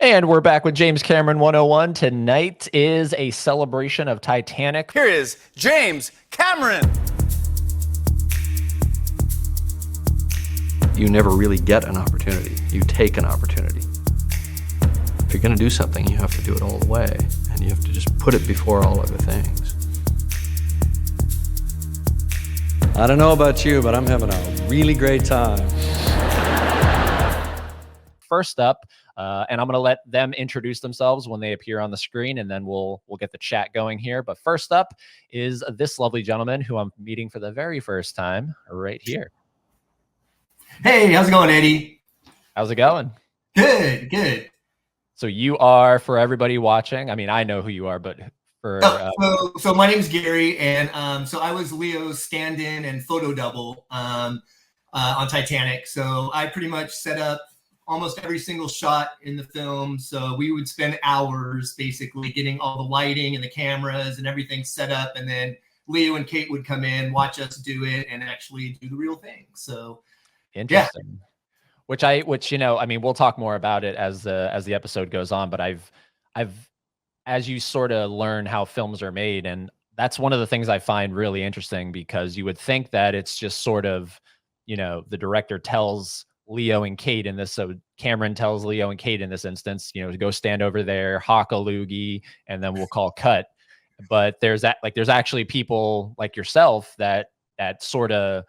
And we're back with James Cameron 101. Tonight is a celebration of Titanic. Here is James Cameron. You never really get an opportunity. You take an opportunity. If you're going to do something, you have to do it all the way, and you have to just put it before all other things. I don't know about you, but I'm having a really great time. First up, and I'm going to let them introduce themselves when they appear on the screen, and then we'll get the chat going here. But first up is this lovely gentleman who I'm meeting for the very first time right here. Hey, how's it going, Eddie? How's it going? Good, good. So you are, for everybody watching, I mean, I know who you are, but for... So my name's Gary, and so I was Leo's stand-in and photo double on Titanic. So I pretty much set up almost every single shot in the film. So we would spend hours basically getting all the lighting and the cameras and everything set up. And then Leo and Kate would come in, watch us do it, and actually do the real thing. So interesting. Yeah. Which, you know, I mean, we'll talk more about it as the episode goes on, but I've, as you sort of learn how films are made, and that's one of the things I find really interesting, because you would think that it's just sort of, you know, the director tells Leo and Kate in this, so Cameron tells Leo and Kate in this instance, you know, to go stand over there, hawk a loogie, and then we'll call cut. But there's actually people like yourself that sort of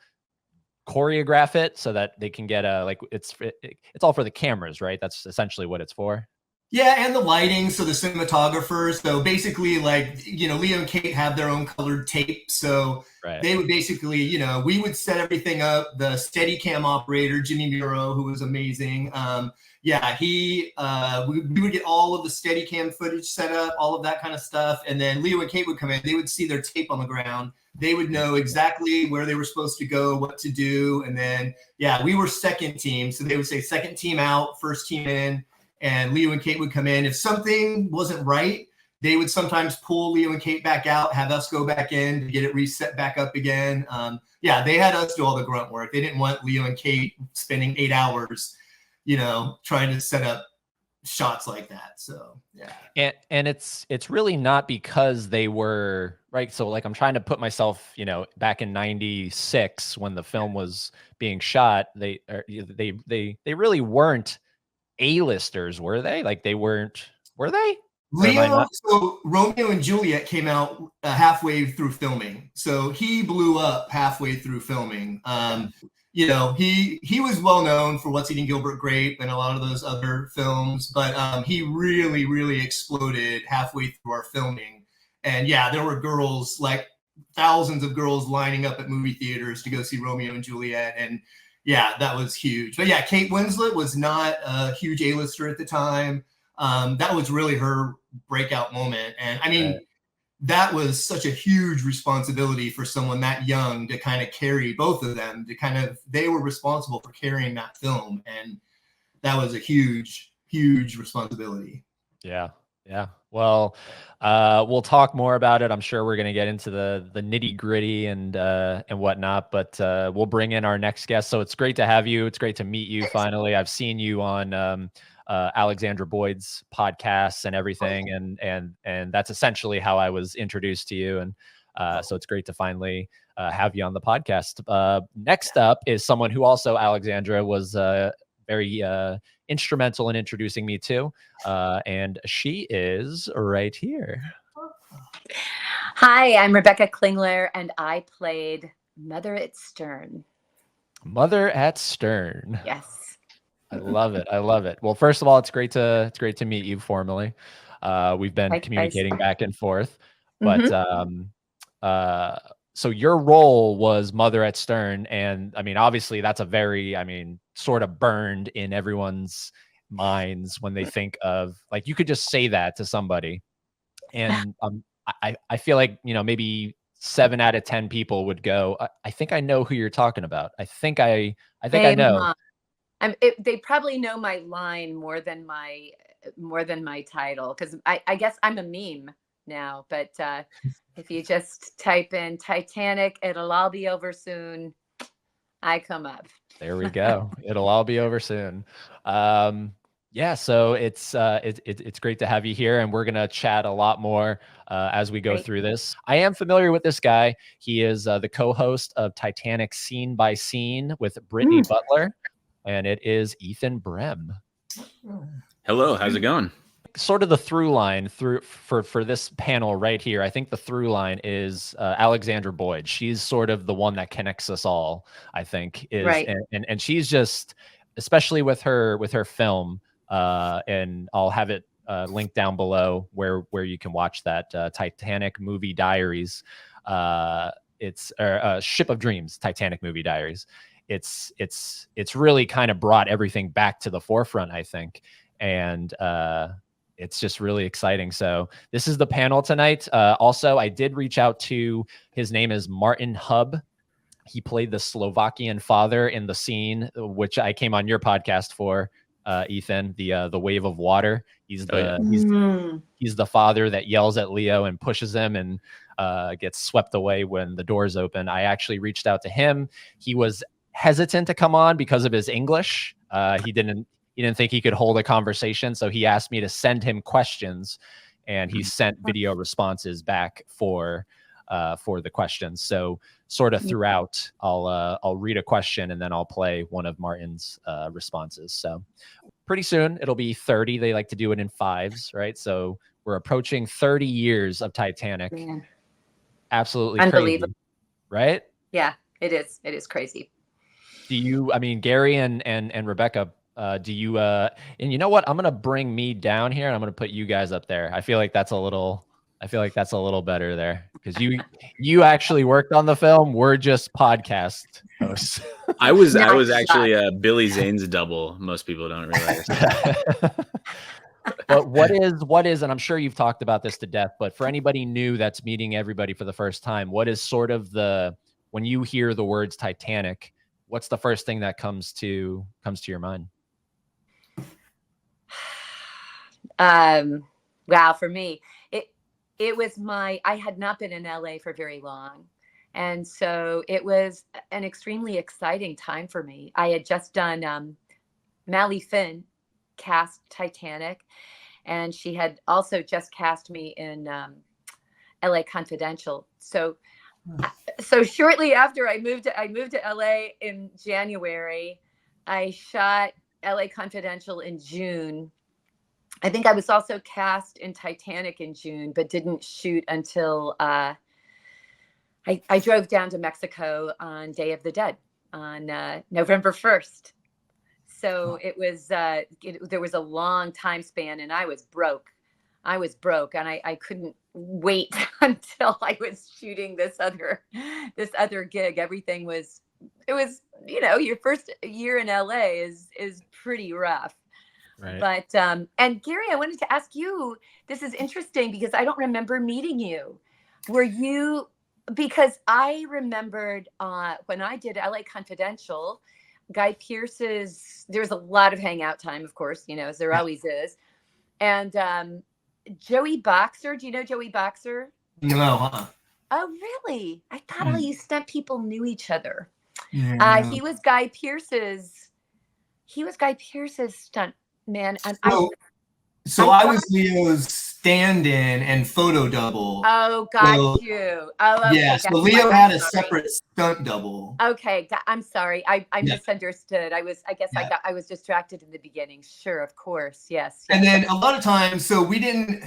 choreograph it so that they can get it's all for the cameras, right? That's essentially what it's for. Yeah, and the lighting, so the cinematographers. So basically, like, you know, Leo and Kate have their own colored tape. So They would basically, you know, we would set everything up. The Steadicam operator, Jimmy Muro, who was amazing. We would get all of the Steadicam footage set up, all of that kind of stuff. And then Leo and Kate would come in. They would see their tape on the ground. They would know exactly where they were supposed to go, what to do. And then, we were second team. So they would say second team out, first team in. And Leo and Kate would come in. If something wasn't right, they would sometimes pull Leo and Kate back out, have us go back in to get it reset back up again. They had us do all the grunt work. They didn't want Leo and Kate spending 8 hours, you know, trying to set up shots like that. So, yeah. And it's really not because they were, right? So like, I'm trying to put myself, you know, back in 96 when the film was being shot, they really weren't A-listers, were they? Like, they weren't, were they? So Romeo and Juliet came out halfway through filming. So he blew up halfway through filming. You know, he was well known for What's Eating Gilbert Grape and a lot of those other films, but he really, really exploded halfway through our filming. And there were girls, like thousands of girls lining up at movie theaters to go see Romeo and Juliet. And that was huge. But Kate Winslet was not a huge A-lister at the time. That was really her breakout moment. And I mean, that was such a huge responsibility for someone that young to kind of carry both of them, they were responsible for carrying that film. And that was a huge, huge responsibility. Yeah. Yeah. Well, we'll talk more about it. I'm sure we're going to get into the nitty gritty and whatnot, but we'll bring in our next guest. So it's great to have you. It's great to meet you. Finally, I've seen you on Alexandra Boyd's podcasts and everything. And that's essentially how I was introduced to you. And so it's great to finally have you on the podcast. Next up is someone who also Alexandra was very instrumental in introducing me to, and she is right here. Hi, I'm Rebecca Klingler, and I played Mother at Stern. Mother at Stern. Yes. I love it. I love it. Well, first of all, it's great to meet you formally. We've been communicating back and forth, but so your role was Mother at Stern, and I mean, obviously, that's a very, sort of burned in everyone's minds when they think of, like, you could just say that to somebody, and I feel like, you know, maybe 7 out of 10 people would go, I think I know who you're talking about. I think I know. They probably know my line more than my title, because I guess I'm a meme now. But if you just type in Titanic, it'll all be over soon. I come up. There we go. It'll all be over soon. Yeah, so it's great to have you here, and we're gonna chat a lot more as we go Great. through this. I am familiar with this guy. He is the co-host of Titanic Scene by Scene with Brittany Butler, and it is Ethan Brehm. Hello, how's it going? Sort of the through line for this panel right here. I think the through line is Alexandra Boyd. She's sort of the one that connects us all. I think is Right. and she's just, especially with her film. And I'll have it linked down below where you can watch that Titanic movie diaries. It's Ship of Dreams, Titanic movie diaries. It's really kind of brought everything back to the forefront, I think, and it's just really exciting. So this is the panel tonight. Also, I did reach out to, his name is Martin Hub. He played the Slovakian father in the scene, which I came on your podcast for. Ethan, the wave of water. He's he's the father that yells at Leo and pushes him and gets swept away when the doors open. I actually reached out to him. He was hesitant to come on because of his English. He didn't think he could hold a conversation, so he asked me to send him questions, and he sent video responses back for the questions. So sort of throughout, I'll read a question and then I'll play one of Martin's responses. So pretty soon it'll be 30. They like to do it in fives, right? So we're approaching 30 years of Titanic. Man. Absolutely Unbelievable. Crazy, right? Yeah, it is. It is crazy. Do you, I mean, Gary and Rebecca, do you, and you know what? I'm going to bring me down here and I'm going to put you guys up there. I feel like that's a little better there, because you actually worked on the film. We're just podcast hosts. I was actually Billy Zane's double. Most people don't realize. But what is, and I'm sure you've talked about this to death, but for anybody new that's meeting everybody for the first time, what is sort of when you hear the words Titanic, what's the first thing that comes to your mind? Wow, for me, it was I had not been in LA for very long. And so it was an extremely exciting time for me. I had just done Mally Finn cast Titanic, and she had also just cast me in LA Confidential. So shortly after I moved to LA in January, I shot LA Confidential in June. I think I was also cast in Titanic in June, but didn't shoot until I drove down to Mexico on Day of the Dead on November 1st. So it was there was a long time span, and I was broke. And I couldn't wait until I was shooting this other gig. Everything was, your first year in LA is pretty rough. Right. But and Gary, I wanted to ask you, this is interesting because I don't remember meeting you. Were you, because I remembered when I did LA Confidential, Guy Pearce's, there was a lot of hangout time, of course, as there always is. And Joey Boxer, do you know Joey Boxer? No, huh? Oh, really? I thought all you stunt people knew each other. Yeah. He was Guy Pearce's stunt man. And so I was Leo's stand-in and photo double. Oh, got you. Oh, okay. Yeah. So Leo had a separate stunt double. Okay, I'm sorry. I misunderstood. I was distracted in the beginning. Sure, of course. Yes. And then a lot of times, so we didn't,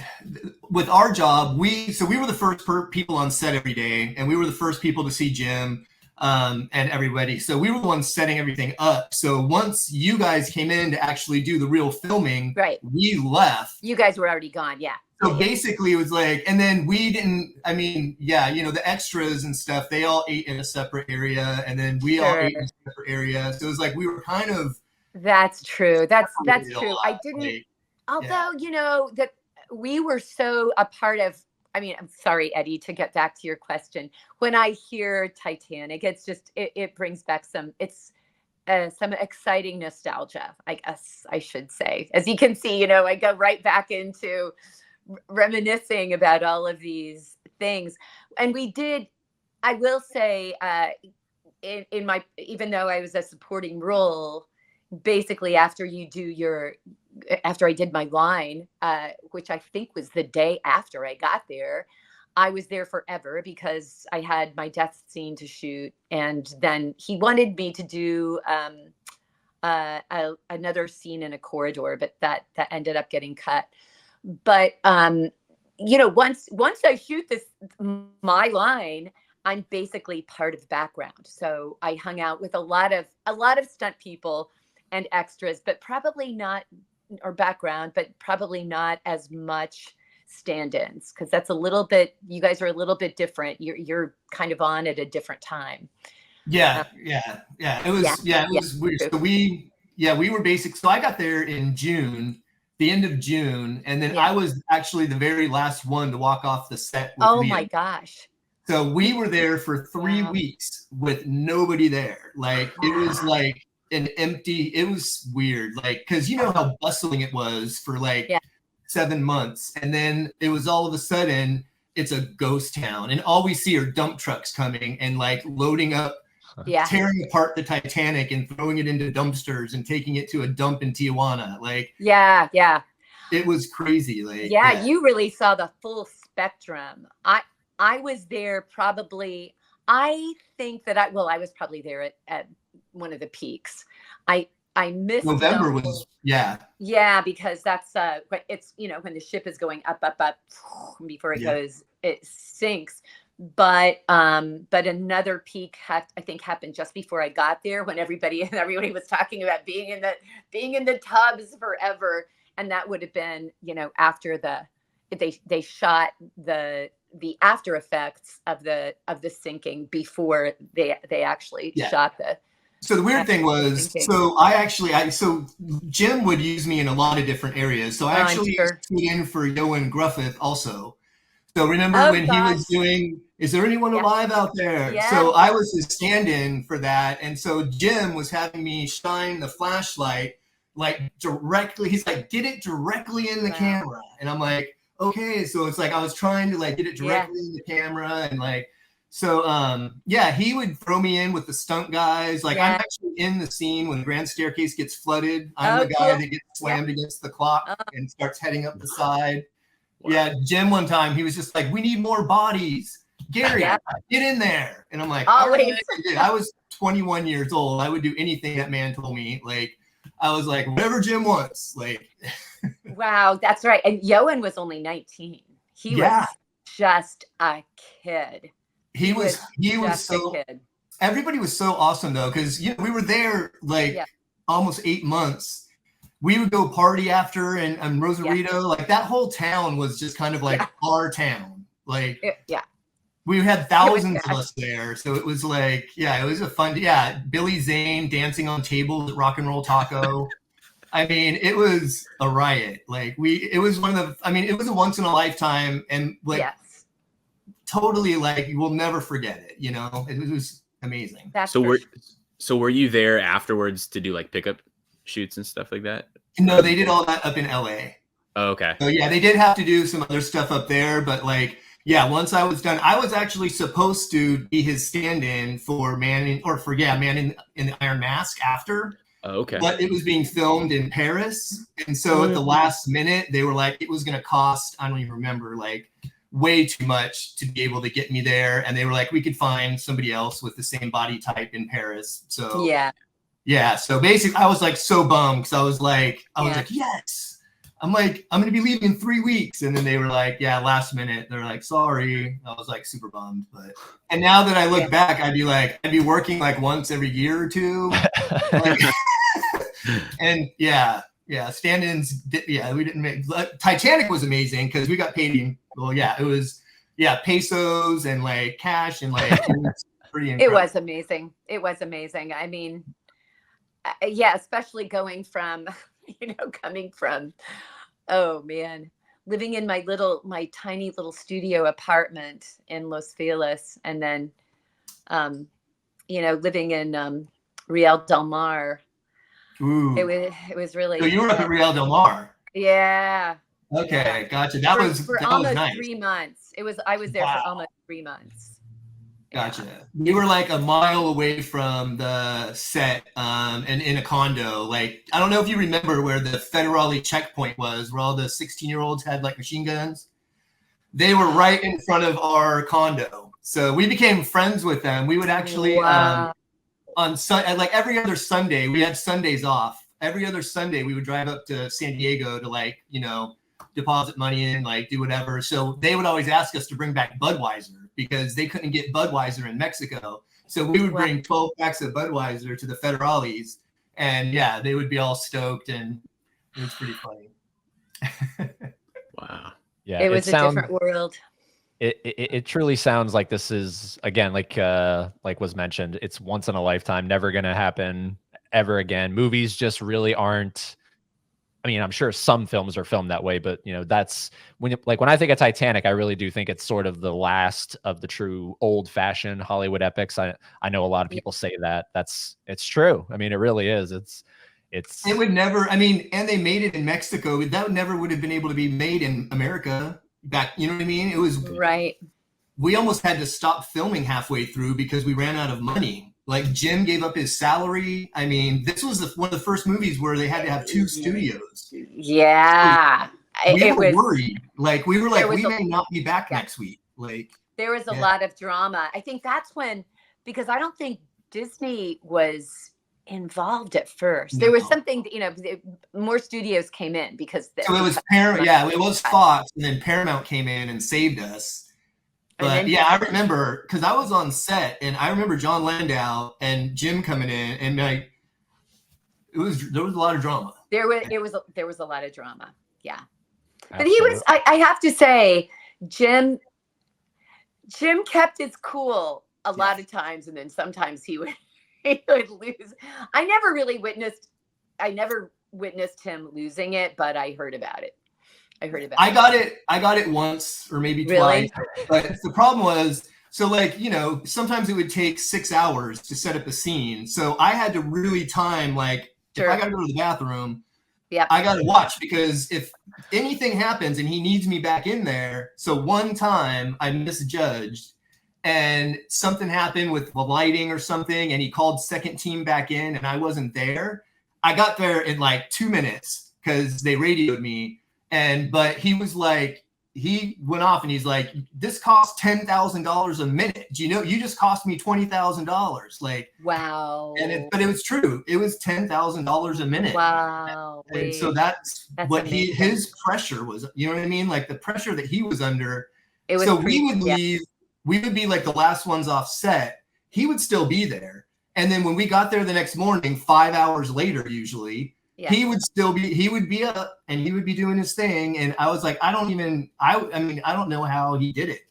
with our job, we were the first people on set every day, and we were the first people to see Jim. And everybody. So we were the ones setting everything up. So once you guys came in to actually do the real filming, right, we left. You guys were already gone. Yeah. So basically it was like, and then we didn't, the extras and stuff, they all ate in a separate area, and then we all ate in a separate area. So it was like, we were kind of. That's true. That's true. I didn't, although, that we were so a part of, I'm sorry, Eddie, to get back to your question. When I hear Titanic, it's just, it brings back some exciting nostalgia, I guess I should say. As you can see, I go right back into reminiscing about all of these things. And we did, I will say, in my, even though I was a supporting role, basically after you do after I did my line, which I think was the day after I got there, I was there forever because I had my death scene to shoot. And then he wanted me to do another scene in a corridor, but that ended up getting cut. But, once I shoot my line, I'm basically part of the background. So I hung out with a lot of stunt people and extras, but probably not, or background, but probably not as much stand-ins, because that's a little bit, you guys are a little bit different. You're kind of on at a different time. Yeah. It was weird. So we were basic. So I got there in June, the end of June, and then I was actually the very last one to walk off the set with Liam. My gosh. So we were there for 3 weeks with nobody there. Like it was like an empty, it was weird. Like, cause you know how bustling it was for like 7 months. And then it was all of a sudden it's a ghost town and all we see are dump trucks coming and like loading up, tearing apart the Titanic and throwing it into dumpsters and taking it to a dump in Tijuana. Like, it was crazy. Like, you really saw the full spectrum. I was there probably, I think that I was probably there at one of the peaks. I missed November was, because that's, it's, when the ship is going up before it goes, it sinks. But another peak I think happened just before I got there when everybody was talking about being in the tubs forever. And that would have been, after they shot the after effects of the sinking before they actually shot the. So the weird thing was, so Jim would use me in a lot of different areas. So I actually stood in for Johan Gruffith also. So remember when he was doing, is there anyone alive out there? Yes. So I was his stand-in for that. And so Jim was having me shine the flashlight like directly. He's like, get it directly in the camera. And I'm like, okay. So it's like, I was trying to like get it directly in the camera and like, so he would throw me in with the stunt guys. Like I'm actually in the scene when the grand staircase gets flooded. I'm the guy that gets slammed against the clock and starts heading up the side. Wow. Yeah, Jim one time he was just like, "We need more bodies, Gary, get in there." And I'm like, always. I was 21 years old. I would do anything that man told me. Like, I was like, whatever Jim wants. Like, wow, that's right. And Johan was only 19. He was just a kid. He was so. Everybody was so awesome though, because we were there like almost 8 months. We would go party after and Rosarito, like that whole town was just kind of like our town. Like, we had thousands of us there. So it was like, it was a fun, Billy Zane dancing on tables at Rock and Roll Taco. I mean, it was a riot. Like it was it was a once in a lifetime and like totally like, you will never forget it. It was amazing. So were you there afterwards to do like pickup shoots and stuff like that? No, they did all that up in LA. Oh, okay. So they did have to do some other stuff up there, but like, once I was done, I was actually supposed to be his stand-in for Man in the Iron Mask after. Oh, okay. But it was being filmed in Paris. And so at the last minute, they were like, it was going to cost, I don't even remember, like way too much to be able to get me there. And they were like, we could find somebody else with the same body type in Paris. So so basically I was like so bummed because I was like, yes. I'm like, I'm going to be leaving in 3 weeks. And then they were like, last minute. They're like, sorry. I was like super bummed. And now that I look back, I'd be working like once every year or two. Like, and stand-ins, we didn't make, Titanic was amazing because we got paid in, it was, pesos and like cash and like, it was pretty incredible. It was amazing. I mean, especially going from, coming from, oh man, living in my tiny little studio apartment in Los Feliz, and then, living in Real Del Mar. Ooh. It was really. So you were up at Real Del Mar. Yeah. Okay, gotcha. That was almost nice. 3 months. I was there for almost 3 months. Gotcha. We were like a mile away from the set, and in a condo. Like, I don't know if you remember where the Federale checkpoint was, where all the 16-year-olds had like machine guns. They were right in front of our condo. So we became friends with them. We would actually, like every other Sunday, we had Sundays off. Every other Sunday, we would drive up to San Diego to like, you know, deposit money in, like do whatever. So they would always ask us to bring back Budweiser because they couldn't get Budweiser in Mexico. So we would bring 12 packs of Budweiser to the Federales, and yeah, they would be all stoked, and it was pretty funny. Wow. Yeah, it was a different world. It truly sounds like this is, again, like was mentioned, it's once in a lifetime, never going to happen ever again. Movies just really aren't. I mean, I'm sure some films are filmed that way, but you know, that's when I think of Titanic, I really do think it's sort of the last of the true old-fashioned Hollywood epics. I know a lot of people say that. It's true. I mean, it really is. It would never. I mean, and they made it in Mexico. That never would have been able to be made in America back. You know what I mean? It was right. We almost had to stop filming halfway through because we ran out of money. Like Jim gave up his salary. I mean, this was one of the first movies where they had to have 2 studios. Yeah. We were worried. Like we were like, we may not be back next week. Like there was a lot of drama. I think that's when, because I don't think Disney was involved at first. There was something, you know, more studios came in because so it was Paramount. Yeah, it was Fox, and then Paramount came in and saved us. But yeah, I remember because I was on set, and I remember John Landau and Jim coming in, and like there was a lot of drama. There was a lot of drama. Yeah, but he was. I have to say, Jim kept his cool a lot of times, and then sometimes he would lose. I never witnessed him losing it, but I heard about it. I got it once or maybe twice. But the problem was, so like, you know, sometimes it would take 6 hours to set up a scene. So I had to really time, like, if I got to go to the bathroom, I got to watch, because if anything happens and he needs me back in there. So one time I misjudged and something happened with the lighting or something, and he called second team back in and I wasn't there. I got there in like 2 minutes because they radioed me. But he was like, he went off and he's like, this costs $10,000 a minute. Do you know, you just cost me $20,000. Like, wow. But it was true. It was $10,000 a minute. Wow. And so that's what amazing. His pressure was, you know what I mean? Like the pressure that he was under. So we would leave, we would be like the last ones off set. He would still be there. And then when we got there the next morning, 5 hours later, usually, he would be up and he would be doing his thing. And I was like, I mean, I don't know how he did it.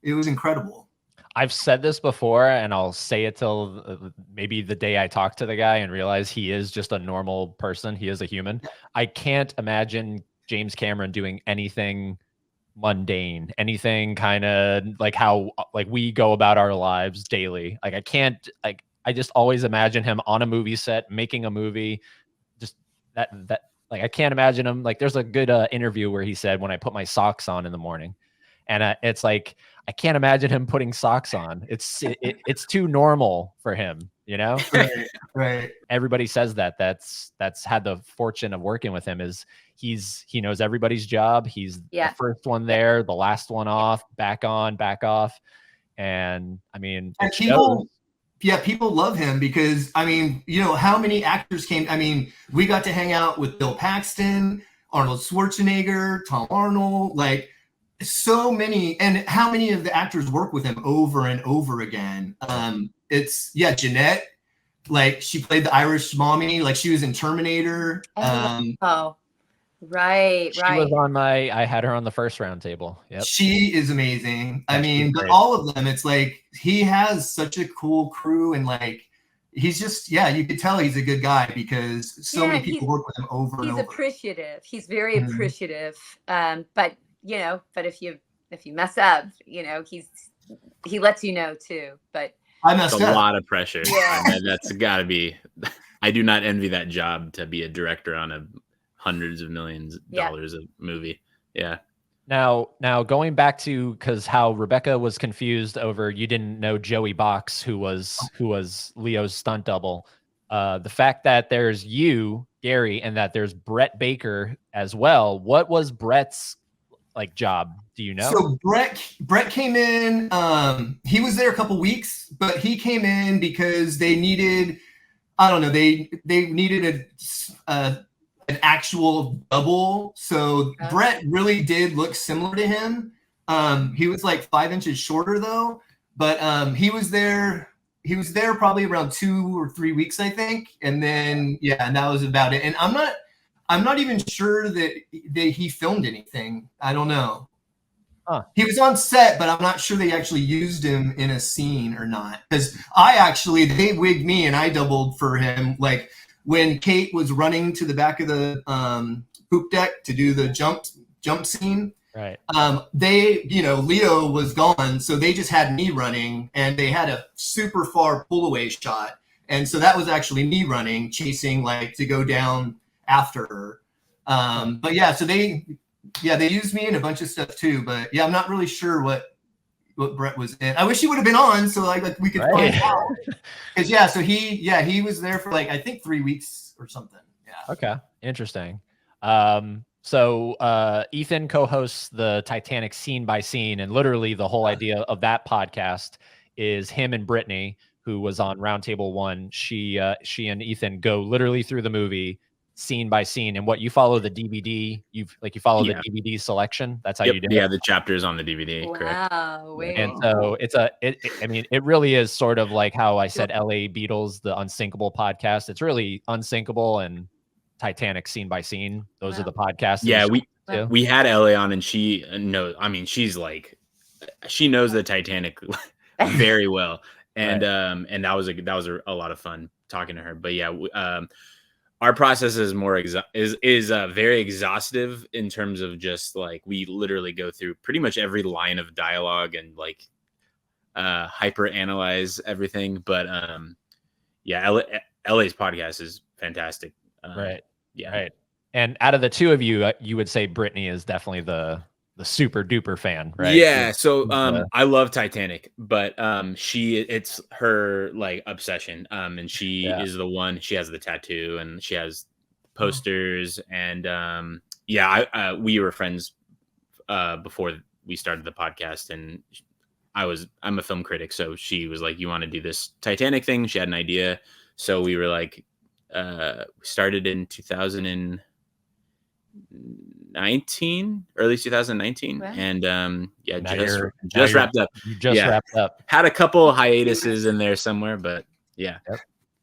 It was incredible. I've said this before, and I'll say it till maybe the day I talk to the guy and realize he is just a normal person. He is a human. I can't imagine James Cameron doing anything mundane, anything kind of like how like we go about our lives daily. Like I just always imagine him on a movie set making a movie. That like I can't imagine him. Like there's a good interview where he said, when I put my socks on in the morning, and it's like I can't imagine him putting socks on. It's too normal for him, you know. Right. Everybody says that's had the fortune of working with him. Is he knows everybody's job. He's the first one there, the last one off, back on, back off, and I mean, people love him because, I mean, you know, how many actors came? I mean, we got to hang out with Bill Paxton, Arnold Schwarzenegger, Tom Arnold, like so many. And how many of the actors work with him over and over again? Jeanette, like she played the Irish mommy, like she was in Terminator. Right. She was on I had her on the first round table. Yep. She is amazing. I mean, but all of them, it's like he has such a cool crew, and like he's just, you could tell he's a good guy because so many people work with him over and over. He's appreciative. He's very appreciative. But you know, if you mess up, you know, he lets you know too. But I messed up. A lot of pressure. Yeah. That's gotta be. I do not envy that job, to be a director on a hundreds of millions of dollars of movie. Yeah. Now going back to, because how Rebecca was confused over, you didn't know Joey Box, who was Leo's stunt double. The fact that there's you, Gary, and that there's Brett Baker as well. What was Brett's like job? Do you know? So Brett came in. He was there a couple weeks, but he came in because they needed, I don't know, they needed an actual double. So Brett really did look similar to him. He was like 5 inches shorter though, but he was there probably around 2 or 3 weeks, I think. And then, yeah, and that was about it. And I'm not even sure that he filmed anything. I don't know. He was on set, but I'm not sure they actually used him in a scene or not. Because they wigged me and I doubled for him. Like when Kate was running to the back of the poop deck to do the jump scene. Right. Leo was gone, so they just had me running, and they had a super far pull away shot, and so that was actually me running, chasing like to go down after her. But yeah, so they used me in a bunch of stuff too. But yeah, I'm not really sure what Brett was in. I wish he would have been on, so like we could find out. Because so he was there for like I think 3 weeks or something. Yeah. Okay. Interesting. So Ethan co-hosts the Titanic scene by scene, and literally the whole idea of that podcast is him and Brittany, who was on Roundtable 1. She and Ethan go literally through the movie scene by scene, and what you follow the DVD, you follow the DVD selection. That's how you do it. Yeah, the chapters on the DVD. Correct. Wow. And so it really is sort of like how I said LA Beatles, the Unsinkable podcast. It's really Unsinkable and Titanic scene by scene. Those are the podcasts. Yeah, we had Ellie on, and she she's like, she knows the Titanic very well, and and that was a lot of fun talking to her. But yeah, our process is very exhaustive in terms of just like we literally go through pretty much every line of dialogue and like hyper analyze everything. But LA's podcast is fantastic. Right. Yeah. Right. And out of the two of you, you would say Brittany is definitely the super duper fan, right? Yeah. So I love Titanic, but it's her like obsession. And she is the one. She has the tattoo and she has posters. And we were friends before we started the podcast. And I'm a film critic, so she was like, "You want to do this Titanic thing?" She had an idea, so we were like. Started in 2019, early 2019, wow. And just wrapped up. You just wrapped up. Had a couple hiatuses in there somewhere, but yeah,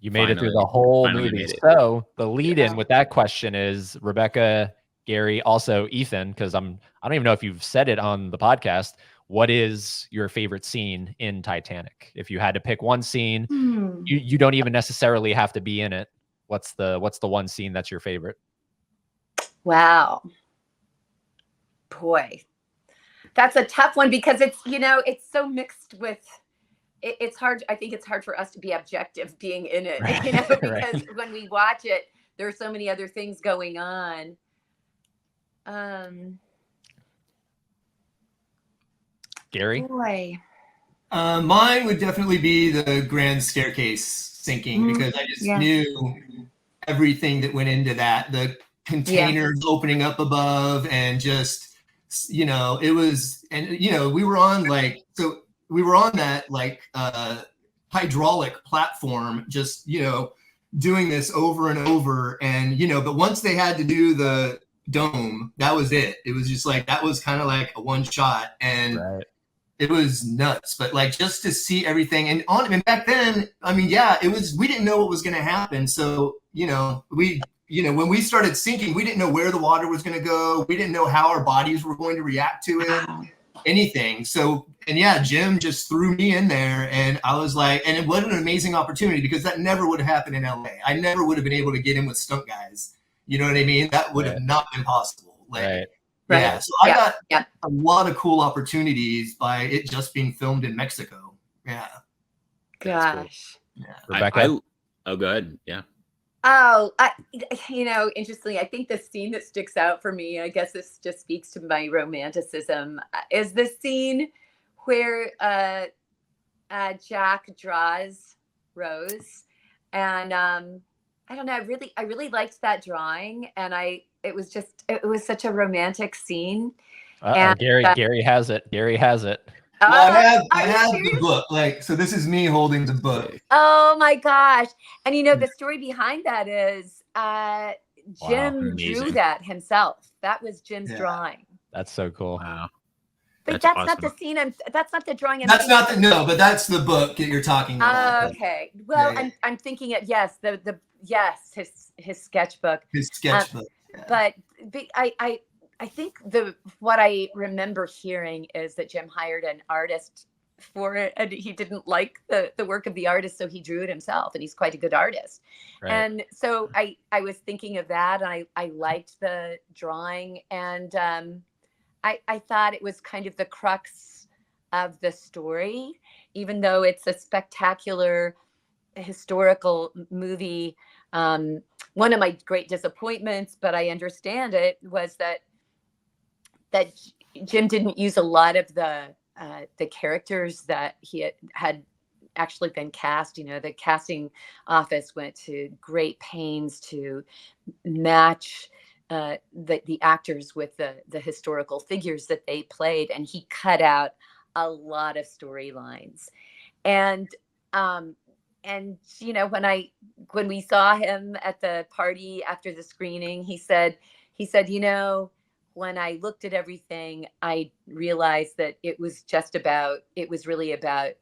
you made it through the whole movie. So the lead-in with that question is Rebecca, Gary, also Ethan, because I don't even know if you've said it on the podcast. What is your favorite scene in Titanic? If you had to pick one scene, you don't even necessarily have to be in it. What's the one scene that's your favorite? Wow. Boy, that's a tough one because it's so mixed with, it's hard. I think it's hard for us to be objective being in it, because when we watch it, there are so many other things going on. Gary? Boy. Mine would definitely be the grand staircase sinking, because I just knew everything that went into that. The containers opening up above, and just, it was, and we were on that hydraulic platform, just doing this over and over, and but once they had to do the dome, that was it. It was just like, that was kind of like a one shot, and it was nuts. But like, just to see everything, and back then, it was, we didn't know what was going to happen. So, when we started sinking, we didn't know where the water was going to go. We didn't know how our bodies were going to react to it, anything. So, and Jim just threw me in there, and I was like, and what an amazing opportunity, because that never would have happened in LA. I never would have been able to get in with stunt guys. You know what I mean? That would have not been possible. Like, yeah. So I got a lot of cool opportunities by it just being filmed in Mexico. Yeah. Gosh. Cool. Yeah. Rebecca? Oh, go ahead. Yeah. Oh, interestingly, I think the scene that sticks out for me, I guess this just speaks to my romanticism, is the scene where Jack draws Rose, and I don't know, I really liked that drawing, and it was such a romantic scene. And Gary has it. Gary has it. Well, I are you have serious? the book. Like, so this is me holding the book. Oh my gosh. And the story behind that is Jim drew amazing. that himself. That was Jim's drawing. That's so cool. Wow. But That's that's not the awesome. scene. That's not the drawing. That's not the no, but that's the book that you're talking about. Okay. Well, Yeah. I'm thinking of his sketchbook. His sketchbook. But I think what I remember hearing is that Jim hired an artist for it, and he didn't like the work of the artist, so he drew it himself, and he's quite a good artist. Right. And so I was thinking of that, and I liked the drawing, and I thought it was kind of the crux of the story, even though it's a spectacular historical movie. One of my great disappointments, but I understand it, was that Jim didn't use a lot of the characters that he had actually been cast. The casting office went to great pains to match the actors with the historical figures that they played, and he cut out a lot of storylines. And when we saw him at the party after the screening, he said, when I looked at everything, I realized that it was really about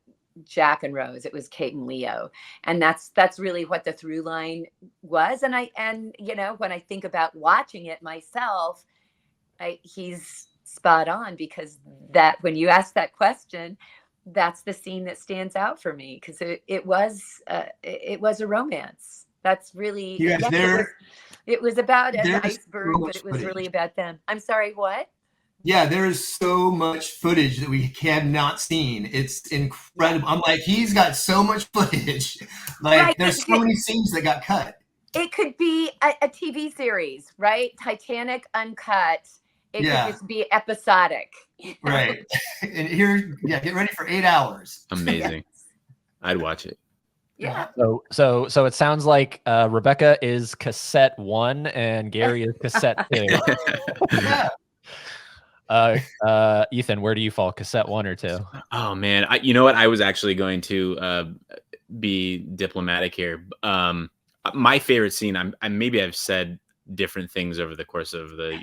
Jack and Rose. It was Kate and Leo. And that's really what the through line was. And when I think about watching it myself, he's spot on, because that when you ask that question, that's the scene that stands out for me, because it was a romance. That's really, it was about an iceberg, but it was really about them. I'm sorry, what? Yeah, there is so much footage that we have not seen. It's incredible. I'm like, he's got so much footage. Like, right. There's so many scenes that got cut. It could be a TV series, right? Titanic uncut. It could just be episodic. Right. And here, get ready for 8 hours. Amazing. Yes. I'd watch it. Yeah. So it sounds like Rebecca is cassette 1 and Gary is cassette 2. Yeah. Ethan, where do you fall? Cassette 1 or 2? Oh man, you know what? I was actually going to be diplomatic here. My favorite scene. Maybe I've said different things over the course of the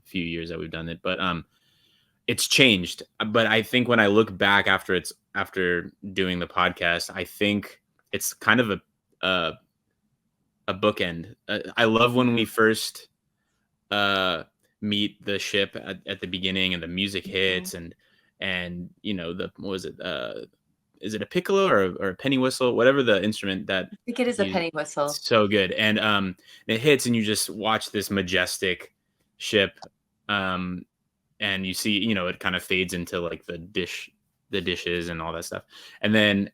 few years that we've done it, but it's changed. But I think when I look back after doing the podcast, I think it's kind of a bookend. I love when we first meet the ship at the beginning, and the music hits, and what was it? Is it a piccolo or a penny whistle? Whatever the instrument that. I think it is a penny whistle. So good, and it hits, and you just watch this majestic ship, and you see, it kind of fades into like the dishes and all that stuff, and then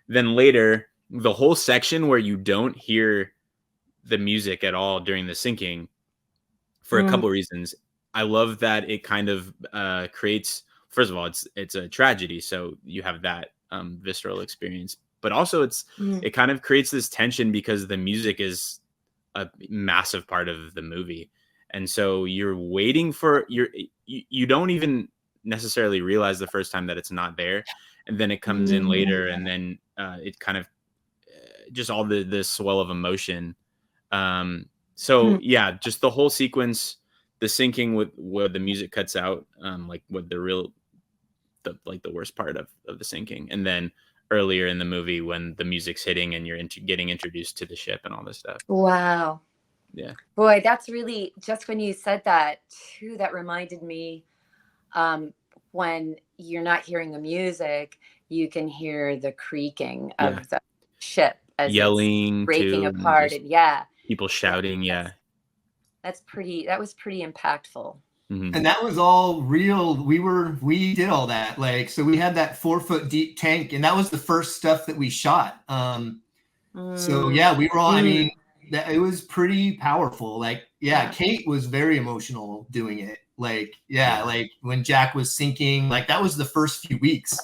then later the whole section where you don't hear the music at all during the sinking, for a couple of reasons. I love that it kind of creates, first of all, it's a tragedy, so you have that visceral experience, but also it kind of creates this tension because the music is a massive part of the movie, and so you're waiting for you don't even necessarily realize the first time that it's not there, and then it comes in later, and then it kind of just all the swell of emotion. So yeah, just the whole sequence, the sinking with where the music cuts out, like what the worst part of the sinking, and then earlier in the movie when the music's hitting and you're getting introduced to the ship and all this stuff. Wow. Yeah. Boy, that's really, just when you said that too, that reminded me, when you're not hearing the music, you can hear the creaking of the ship as yelling, it's breaking apart, and people shouting. That was pretty impactful. Mm-hmm. And that was all real. We did all that. Like, so we had that 4-foot deep tank, and that was the first stuff that we shot. So yeah, we were all, I mean, it was pretty powerful. Like, yeah, Kate was very emotional doing it. Like, yeah, like when Jack was sinking, like that was the first few weeks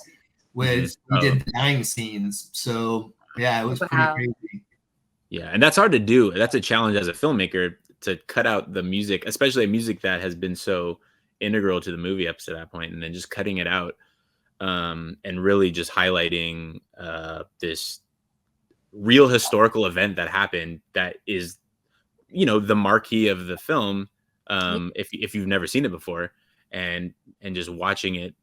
when we did the dying scenes. So yeah, it was pretty crazy. Yeah, and that's hard to do. That's a challenge as a filmmaker to cut out the music, especially music that has been so integral to the movie up to that point, and then just cutting it out, and really just highlighting this real historical event that happened that is, the marquee of the film, if you've never seen it before, and just watching it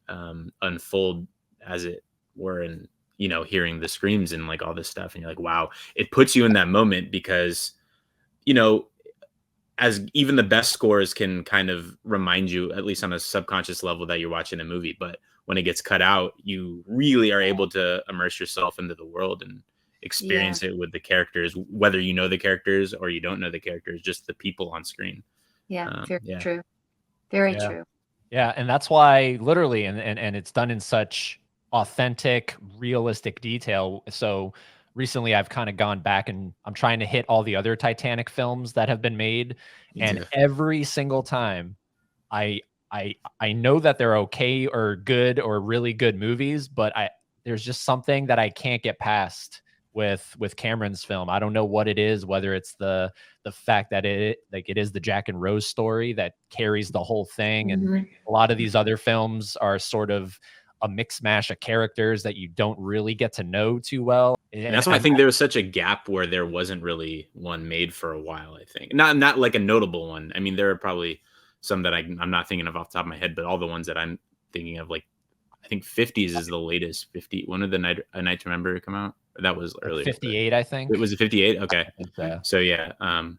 unfold as it were, and hearing the screams and like all this stuff, and you're like, wow, it puts you in that moment because as even the best scores can kind of remind you, at least on a subconscious level, that you're watching a movie, but when it gets cut out, you really are able to immerse yourself into the world and experience it with the characters, whether you know the characters or you don't know the characters, just the people on screen. Very true. Very true. Yeah, and that's why literally, and it's done in such authentic, realistic detail. So recently I've kind of gone back and I'm trying to hit all the other Titanic films that have been made. And every single time I know that they're okay or good or really good movies, but there's just something that I can't get past with Cameron's film. I don't know what it is, whether it's the fact that it is the Jack and Rose story that carries the whole thing. And a lot of these other films are sort of a mix mash of characters that you don't really get to know too well. And that's why I think there was such a gap where there wasn't really one made for a while, I think. Not like a notable one. I mean, there are probably some that I'm not thinking of off the top of my head, but all the ones that I'm thinking of, like, I think 50s is the latest. 50. When did A Night to Remember come out? That was earlier. 58, I think. It was 58? Okay. So yeah. And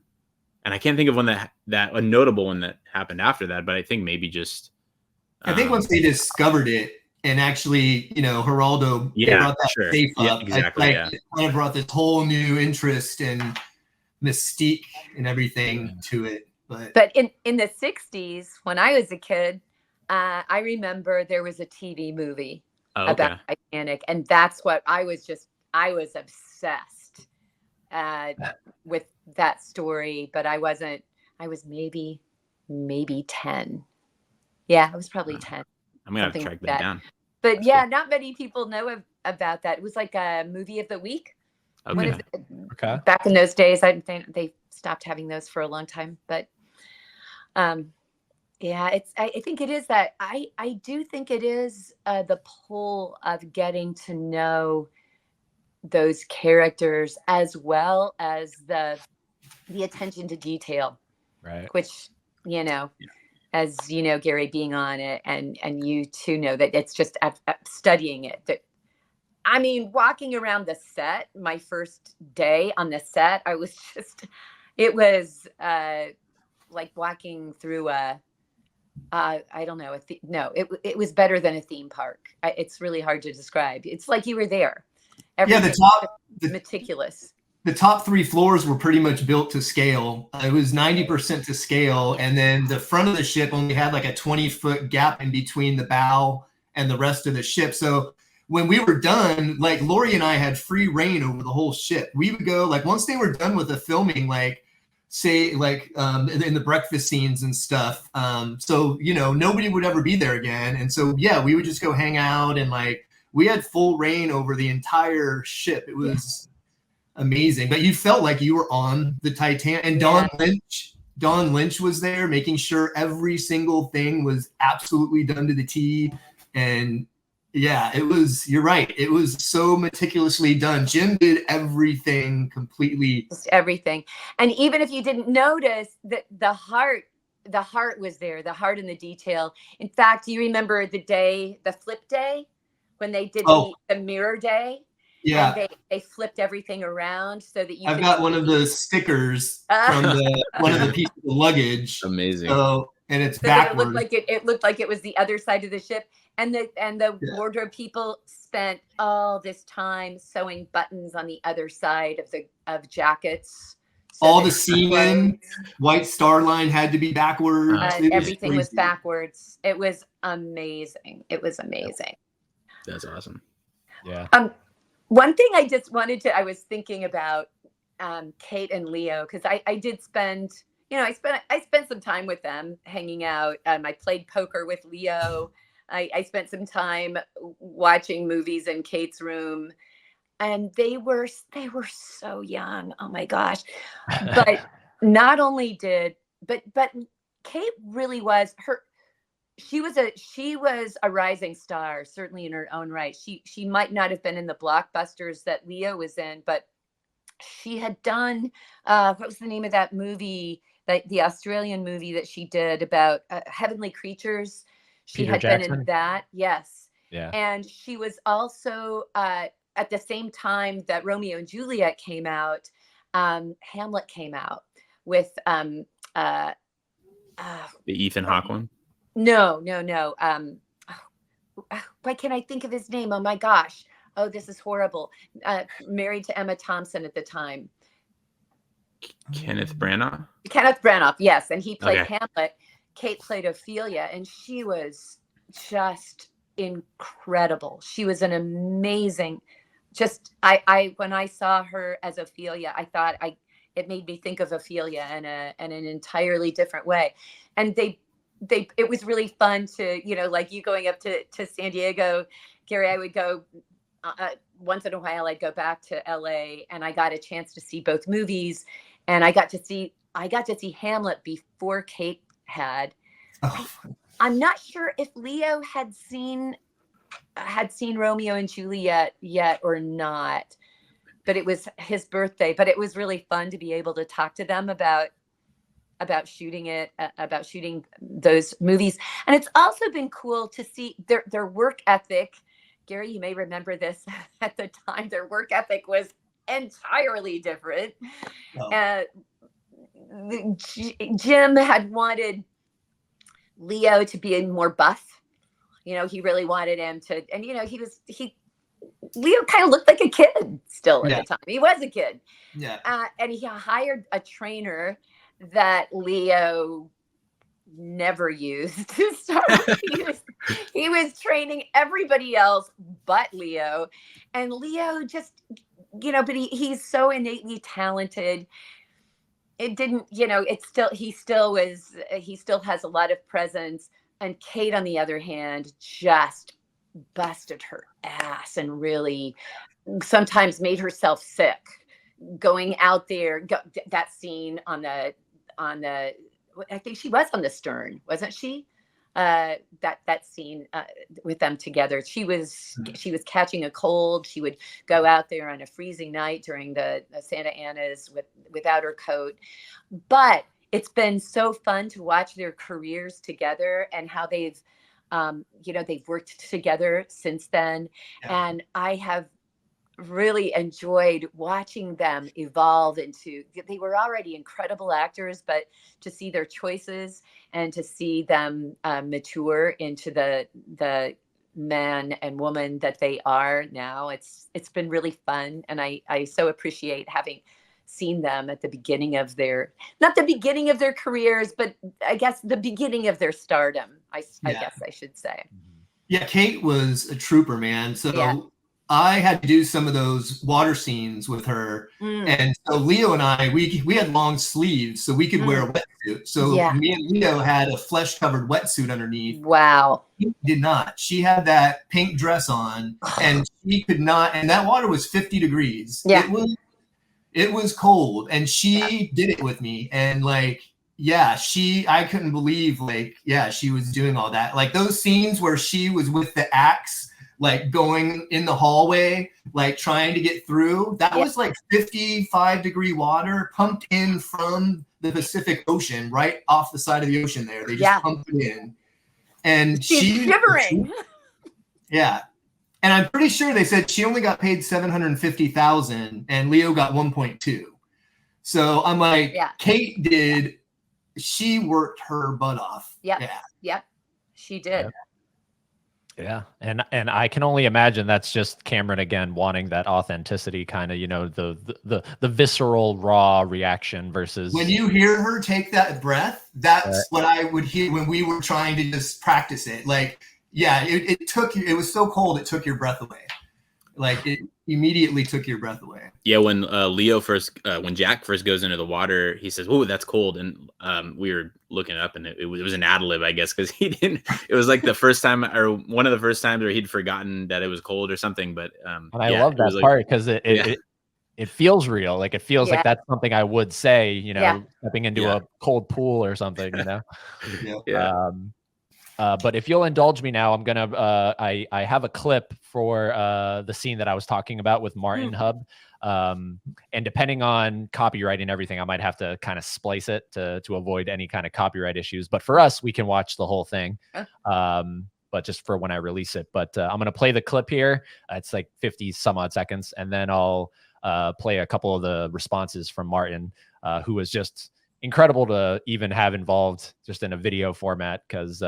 I can't think of one that a notable one that happened after that, but I think maybe just I think once they discovered it and actually, Geraldo brought that safe up. Exactly. It kind of brought this whole new interest and mystique and everything to it. But in the 60s, when I was a kid, I remember there was a TV movie about Titanic, and that's what I was obsessed with that story, but I wasn't. I was maybe 10. Yeah, I was probably 10. I'm gonna have to track that down. But yeah, not many people know about that. It was like a movie of the week. Okay. Back in those days, I think they stopped having those for a long time. But yeah, I think it is that. I do think it is the pull of getting to know those characters, as well as the attention to detail, right? Which as you know, Gary, being on it, and you too know that it's just studying it. That, I mean, walking around the set, my first day on the set, I was just, it was like walking through I don't know, it was better than a theme park. It's really hard to describe. It's like you were there. The meticulous. The top 3 floors were pretty much built to scale. It was 90% to scale. And then the front of the ship only had like a 20-foot gap in between the bow and the rest of the ship. So when we were done, like Lori and I had free reign over the whole ship. We would go, like, once they were done with the filming, like, say, like in the breakfast scenes and stuff. So, nobody would ever be there again. And so, yeah, we would just go hang out, and like, we had full reign over the entire ship. It was amazing. But you felt like you were on the Titanic. And Dawn Lynch was there, making sure every single thing was absolutely done to the T. And yeah, you're right. It was so meticulously done. Jim did everything completely. Just everything. And even if you didn't notice, that the heart was there, the heart and the detail. In fact, do you remember the flip day, when they did the mirror day? Yeah. And they flipped everything around so that you I've got one of the stickers from one of the pieces of luggage. Amazing. So, and it's backwards. It looked like it was the other side of the ship. And the wardrobe people spent all this time sewing buttons on the other side of jackets. So all the seamen, White Star Line had to be backwards. Everything was backwards. It was amazing. It was amazing. That's awesome. Yeah. One thing I was thinking about Kate and Leo, because I did spend, I spent some time with them hanging out. I played poker with Leo. I spent some time watching movies in Kate's room, and they were so young. Oh my gosh. But not only but Kate really was she was a rising star, certainly in her own right. She might not have been in the blockbusters that Leo was in, but she had done what was the name of that movie, the Australian movie that she did about heavenly creatures. She Peter had Jackson? been in that. Yes. Yeah. And she was also at the same time that Romeo and Juliet came out, Hamlet came out with the Ethan Hawke one. No. Why can't I think of his name? Oh my gosh. Oh, this is horrible. Married to Emma Thompson at the time. Kenneth Branagh. Kenneth Branagh, yes. And he played Okay. Hamlet. Kate played Ophelia, and she was just incredible. She was an amazing, when I saw her as Ophelia, I thought it made me think of Ophelia in an entirely different way. And it was really fun to, like you going up to San Diego, Gary. I would go once in a while. I'd go back to LA, and I got a chance to see both movies, and I got to see Hamlet before Kate had. Oh. I'm not sure if Leo had seen Romeo and Juliet yet or not, but it was his birthday. But it was really fun to be able to talk to them about shooting those movies. And it's also been cool to see their work ethic. Gary, you may remember this. At the time, their work ethic was entirely different. Oh. Jim had wanted Leo to be more buff. He really wanted him to, and Leo kind of looked like a kid still at the time. He was a kid. Yeah. And he hired a trainer that Leo never used to start. He was training everybody else but Leo. And Leo just, but he's so innately talented. It didn't, he still has a lot of presence. And Kate, on the other hand, just busted her ass and really sometimes made herself sick going out there. That scene on the, I think she was on the stern, wasn't she? That scene with them together. She was catching a cold. She would go out there on a freezing night during the Santa Ana's without her coat. But it's been so fun to watch their careers together and how they've worked together since then. Yeah. And I have really enjoyed watching them evolve they were already incredible actors, but to see their choices and to see them mature into the man and woman that they are now, it's been really fun. And I so appreciate having seen them at the beginning of not the beginning of their careers, but I guess the beginning of their stardom, I guess I should say. Yeah, Kate was a trooper, man. So I had to do some of those water scenes with her. And so Leo and I, we had long sleeves, so we could wear a wetsuit. So me and Leo had a flesh-covered wetsuit underneath. Wow. She did not. She had that pink dress on, and she could not. And that water was 50 degrees. Yeah. It was cold, and she did it with me. And I couldn't believe, she was doing all that. Like those scenes where she was with the axe, going in the hallway, trying to get through, that was 55-degree water pumped in from the Pacific Ocean, right off the side of the ocean there. They just pumped it in. And she's shivering. Yeah. And I'm pretty sure they said she only got paid $750,000 and Leo got 1.2. So I'm like, Kate she worked her butt off. Yep. She did. Yeah. And I can only imagine that's just Cameron again wanting that authenticity, kind of, the visceral raw reaction versus when you hear her take that breath, that's what I would hear when we were trying to just practice it. It was so cold it took your breath away. Like it immediately took your breath away. Yeah, when when Jack first goes into the water, he says, "Oh, that's cold," and we were looking it up, and it was an ad lib, I guess, because he didn't. It was like the first time, or one of the first times, where he'd forgotten that it was cold or something. But and I love that part because it feels real. Like it feels like that's something I would say, you know, stepping into a cold pool or something, you know. But if you'll indulge me now, I'm gonna I have a clip for the scene that I was talking about with Martin Hub. And depending on copyright and everything, I might have to kind of splice it to avoid any kind of copyright issues. But for us, we can watch the whole thing. But just for when I release it. But I'm gonna play the clip here. It's like 50 some odd seconds, and then I'll play a couple of the responses from Martin, who was just incredible to even have involved just in a video format, because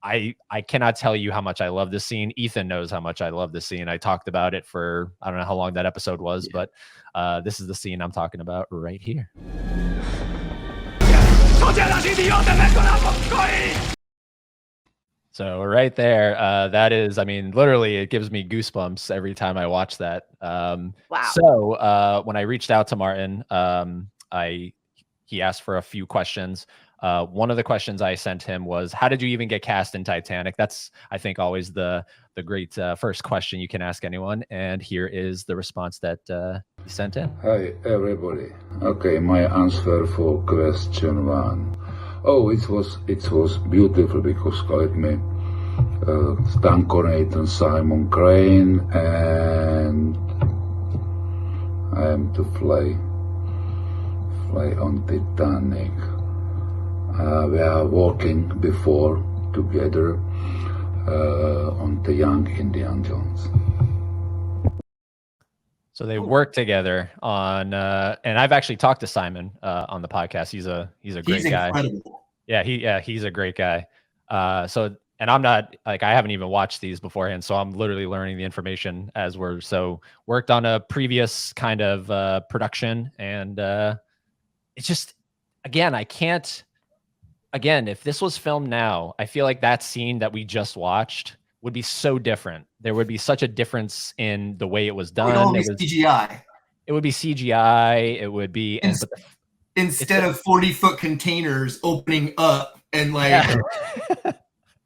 I cannot tell you how much I love this scene. Ethan knows how much I love this scene. I talked about it for, I don't know how long that episode was, but this is the scene I'm talking about right here. So right there, that is, I mean, literally it gives me goosebumps every time I watch that. Wow. So when I reached out to Martin, he asked for a few questions. One of the questions I sent him was, how did you even get cast in Titanic? That's, I think, always the great first question you can ask anyone. And here is the response that he sent in. Hi, everybody. Okay, my answer for question 1. Oh, it was beautiful because called me stunt coordinator Simon Crane, and I am to fly on Titanic. We are working before together on the young Indiana Jones. So they work together on, and I've actually talked to Simon on the podcast. He's a great guy. Incredible. He's a great guy. And I'm not, like, I haven't even watched these beforehand, so I'm literally learning the information as we're, so worked on a previous kind of production, and it's just, again, if this was filmed now, I feel like that scene that we just watched would be so different. There would be such a difference in the way it was done. It would be CGI. It would be CGI. It would be instead of 40-foot containers opening up and like,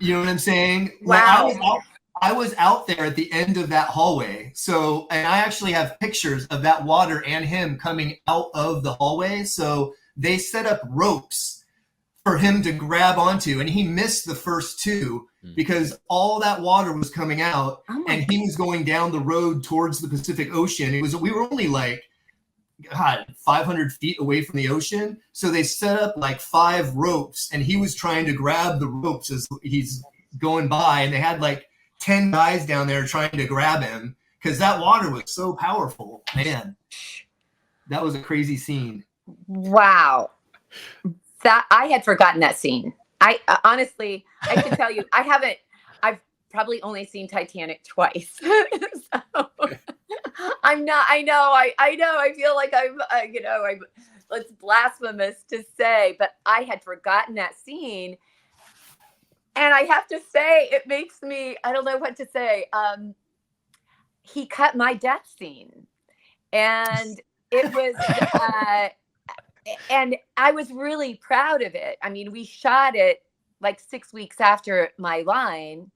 you know what I'm saying? Wow. Like I was out there at the end of that hallway. So, and I actually have pictures of that water and him coming out of the hallway. So they set up ropes for him to grab onto, and he missed the first 2 because all that water was coming out, and he was going down the road towards the Pacific Ocean. We were only like, 500 feet away from the ocean. So they set up like 5 ropes, and he was trying to grab the ropes as he's going by, and they had like 10 guys down there trying to grab him because that water was so powerful. Man, that was a crazy scene. Wow. That I had forgotten that scene. I honestly, I can tell you, I've probably only seen Titanic twice. So I feel like it's blasphemous to say, but I had forgotten that scene. And I have to say, it makes me, I don't know what to say. He cut my death scene, and it was, and I was really proud of it. I mean, we shot it like 6 weeks after my line,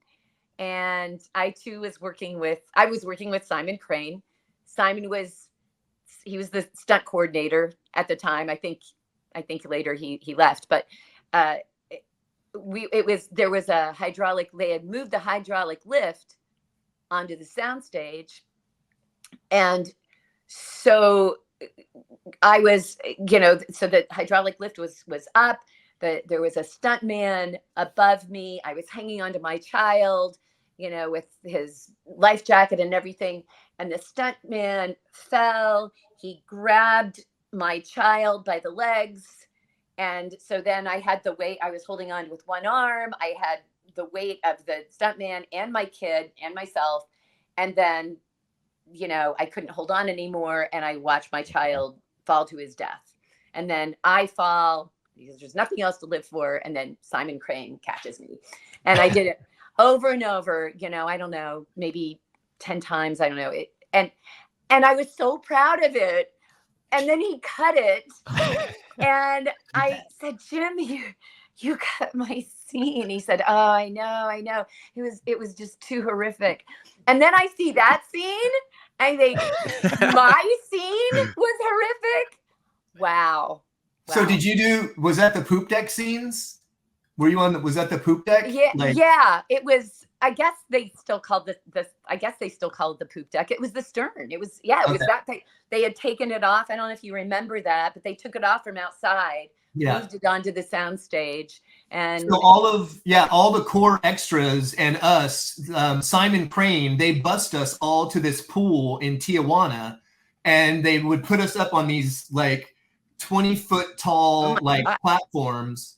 and I too was working with Simon Crane. Simon was the stunt coordinator at the time. I think later he left, but there was a hydraulic, they had moved the hydraulic lift onto the soundstage. And so I was, so the hydraulic lift was up, there was a stunt man above me. I was hanging onto my child, with his life jacket and everything. And the stunt man fell. He grabbed my child by the legs. And so then I had the weight, I was holding on with one arm. I had the weight of the stunt man and my kid and myself. And then, I couldn't hold on anymore. And I watched my child fall to his death. And then I fall because there's nothing else to live for. And then Simon Crane catches me. And I did it over and over, I don't know, maybe 10 times. I don't know. And I was so proud of it. And then he cut it. And I said, Jim, you cut my scene. He said, oh, I know. It was just too horrific. And then I see that scene. I think my scene was horrific. Wow. So was that the poop deck scenes? Were you was that the poop deck? Yeah. Yeah. It was, I guess they still called it the poop deck. It was the stern. It was that they had taken it off. I don't know if you remember that, but they took it off from outside, moved it onto the sound stage. And so all the core extras and us, Simon Crane, they bust us all to this pool in Tijuana, and they would put us up on these like 20-foot tall platforms.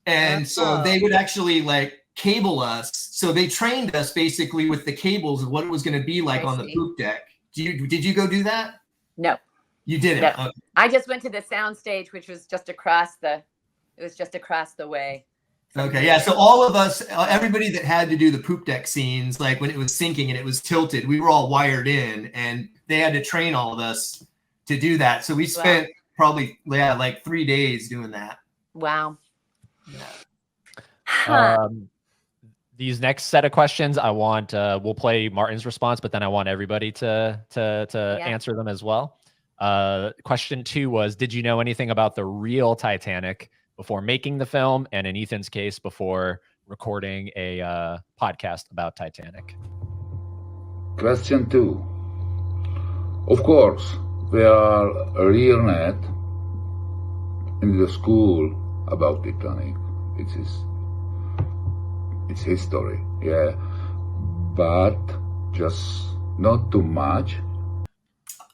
And so they would actually like cable us. So they trained us basically with the cables of what it was going to be like on the poop deck. Did you go do that? No. You didn't? No. Okay. I just went to the sound stage, which was just across the way. Okay, yeah. So all of us, everybody that had to do the poop deck scenes, like when it was sinking and it was tilted, we were all wired in, and they had to train all of us to do that. So we spent probably like 3 days doing that. Wow. Yeah. These next set of questions, I want we'll play Martin's response, but then I want everybody to answer them as well. Question 2 was, did you know anything about the real Titanic before making the film, and in Ethan's case, before recording a podcast about Titanic? Question 2. Of course, there are real net in the school about Titanic. It's history, yeah, but just not too much.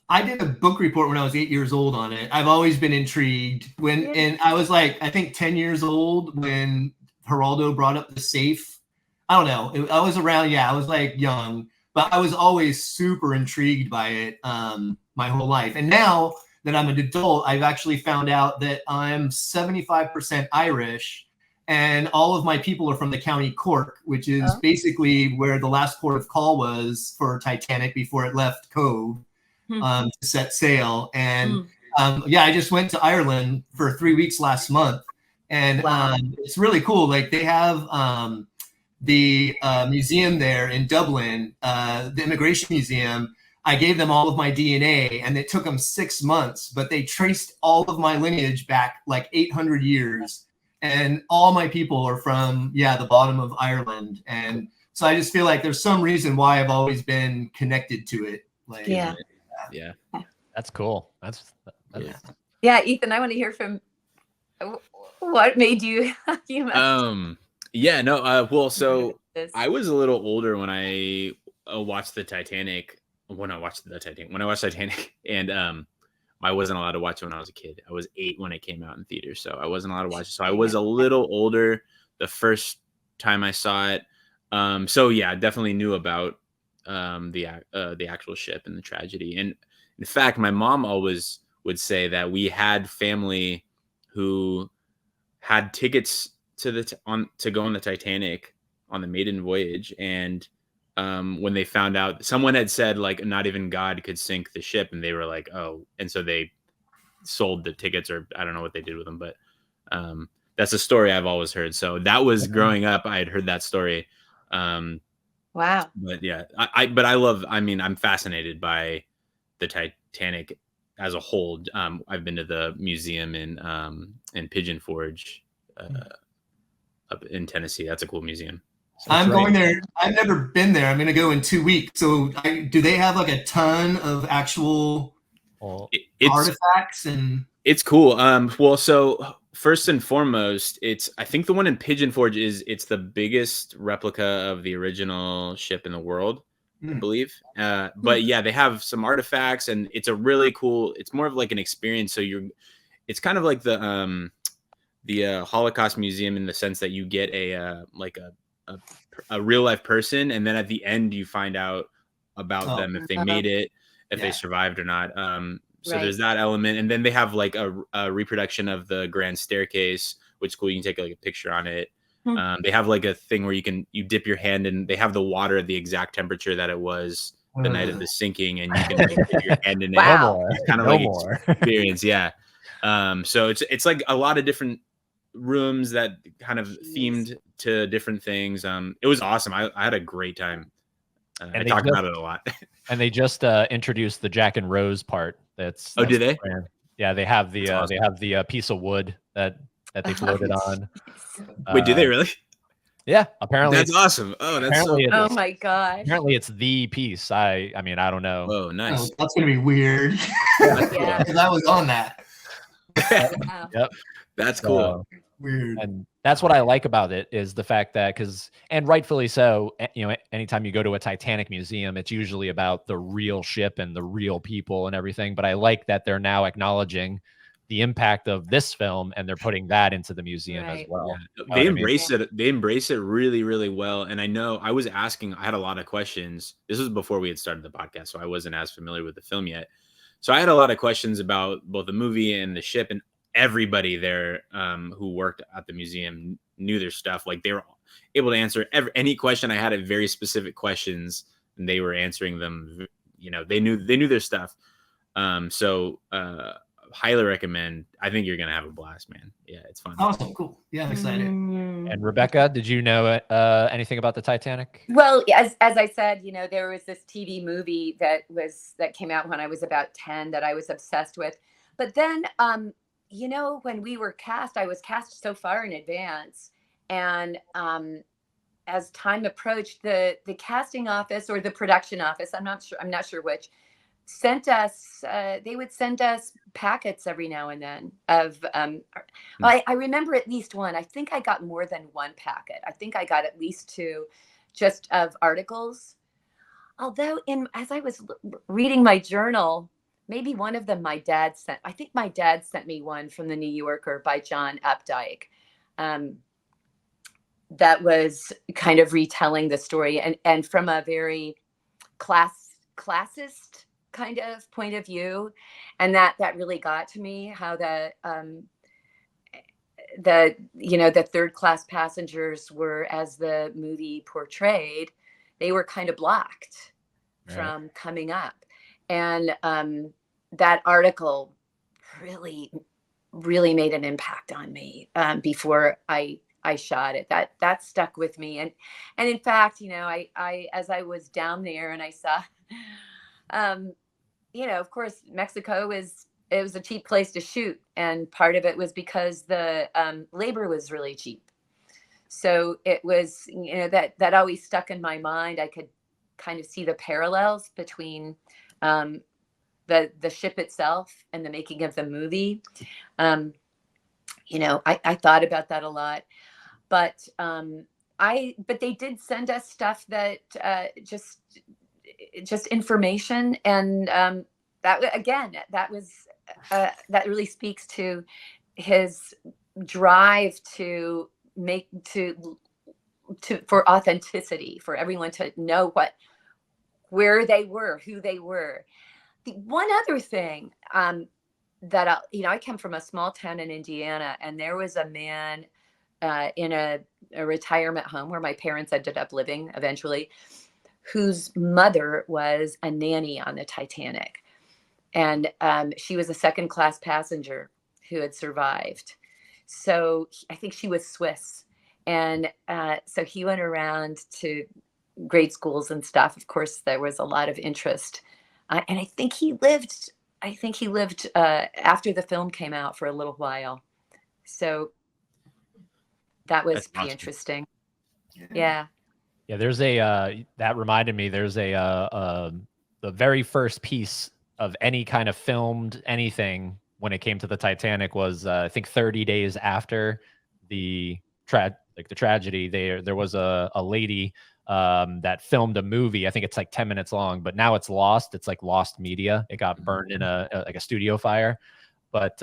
I did a book report when I was 8 years old on it. I've always been intrigued. And I was like, I think 10 years old when Geraldo brought up the safe. I don't know. I was around, I was like young, but I was always super intrigued by it my whole life. And now that I'm an adult, I've actually found out that I'm 75% Irish, and all of my people are from the County Cork, which is basically where the last port of call was for Titanic before it left Cove. To set sail. And I just went to Ireland for 3 weeks last month, and it's really cool. Like they have the museum there in Dublin, the Immigration Museum. I gave them all of my DNA, and it took them 6 months, but they traced all of my lineage back like 800 years, and all my people are from the bottom of Ireland. And so I just feel like there's some reason why I've always been connected to it. Like, yeah, that's cool. That's Ethan, I want to hear from what made you well, so I was a little older when I watched Titanic, and I wasn't allowed to watch it when I was a kid. I was 8 when it came out in theaters, so I wasn't allowed to watch it. So I was a little older the first time I saw it. I definitely knew about the actual ship and the tragedy. And in fact, my mom always would say that we had family who had tickets to go on the Titanic on the maiden voyage, and when they found out, someone had said like not even God could sink the ship, and they were like, oh, and so they sold the tickets, or I don't know what they did with them, but that's a story I've always heard. So that was growing up, I had heard that story. Wow. But I'm fascinated by the Titanic as a whole. I've been to the museum in Pigeon Forge up in Tennessee. That's a cool museum. So I'm going there. I've never been there. I'm going to go in 2 weeks. So do they have like a ton of actual artifacts? And it's cool. Well, so first and foremost, I think the one in Pigeon Forge it's the biggest replica of the original ship in the world, I believe. But they have some artifacts, and it's a really cool, it's more of like an experience. So it's kind of like the Holocaust Museum in the sense that you get a real life person, and then at the end you find out about them, if they made it, if they survived or not. So there's that element, and then they have like a reproduction of the Grand Staircase, which is cool. You can take like a picture on it. They have like a thing where you dip your hand in. They have the water at the exact temperature that it was the night of the sinking, and you can like, dip your hand in it. Wow. It's kind of like experience, yeah. So it's like a lot of different rooms that kind of themed to different things. It was awesome. I had a great time. I talked about it a lot. And they just introduced the Jack and Rose part. That's did they? Yeah, they have the awesome. they have the piece of wood that they floated on. Wait, do they really? Yeah, apparently that's awesome. Oh, that's oh my gosh. Apparently it's the piece. I mean, I don't know. Oh, nice. Oh, that's gonna be weird. Yeah. Because I was on that. Wow. Yep. That's cool. Weird. And that's what I like about it is the fact that and rightfully so, you know, anytime you go to a Titanic museum, it's usually about the real ship and the real people and everything. But I like that they're now acknowledging the impact of this film and they're putting that into the museum as well. Yeah. They embrace it. They embrace it really, really well. And I know I was asking, I had a lot of questions. This was before we had started the podcast, so I wasn't as familiar with the film yet. So I had a lot of questions about both the movie and the ship, and everybody there who worked at the museum knew their stuff. Like they were able to answer any question I had, at very specific questions, and they were answering them. You know, they knew their stuff. So highly recommend. I think you're gonna have a blast, man. Yeah, it's fun. Awesome, cool. Yeah, I'm excited. And Rebecca, did you know anything about the Titanic? Well, as I said, you know, there was this TV movie that came out when I was about 10 that I was obsessed with. But then, you know, when we were cast, I was cast so far in advance, and as time approached, the casting office or the production office, I'm not sure which, sent us they would send us packets every now and then of I remember at least one. I think I got more than one packet. I think I got at least two, just of articles. Although as I was reading my journal, maybe one of them my dad sent. I think my dad sent me one from the New Yorker by John Updike. That was kind of retelling the story and from a very classist kind of point of view, and that really got to me, how the third class passengers were, as the movie portrayed, they were kind of blocked from coming up. And that article really made an impact on me before I shot it. That stuck with me. And in fact, you know, I as I was down there and I saw you know, of course, Mexico was a cheap place to shoot. And part of it was because the labor was really cheap. So it was, you know, that always stuck in my mind. I could kind of see the parallels between the ship itself and the making of the movie. You know, I thought about that a lot. But they did send us stuff that just information, and that really speaks to his drive to for authenticity, for everyone to know where they were, who they were. The one other thing that I come from a small town in Indiana, and there was a man in a retirement home where my parents ended up living eventually, whose mother was a nanny on the Titanic. And she was a second class passenger who had survived. So I think she was Swiss. And so he went around to grade schools and stuff. Of course, there was a lot of interest. And I think he lived after the film came out for a little while. So that was pretty interesting. Yeah. Yeah, there's that reminded me, there's the very first piece of any kind of filmed anything when it came to the Titanic was I think 30 days after the tragedy. There was a lady that filmed a movie. I think it's like 10 minutes long, but now it's lost. It's like lost media. It got burned in a studio fire, but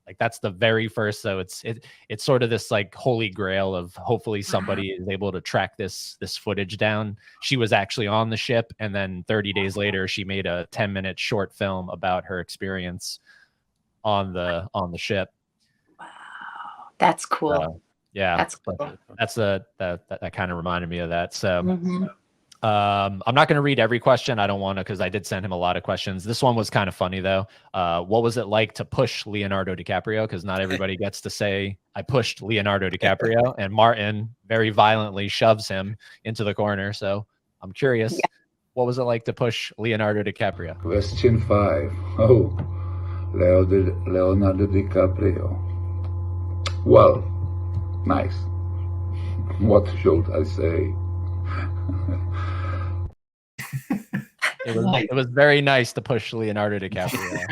like that's the very first. So it's sort of this like holy grail of hopefully somebody is able to track this footage down. She was actually on the ship, and then 30 days later, she made a 10-minute short film about her experience on the ship. Wow, that's cool. Yeah, That's cool. that kind of reminded me of that. So I'm not going to read every question. I don't want to, because I did send him a lot of questions. This one was kind of funny though. What was it like to push Leonardo DiCaprio? Because not everybody gets to say I pushed Leonardo DiCaprio, and Martin very violently shoves him into the corner. So I'm curious, what was it like to push Leonardo DiCaprio? Question 5. Oh, Leonardo DiCaprio. Well, nice. What should I say? It was very nice to push Leonardo DiCaprio.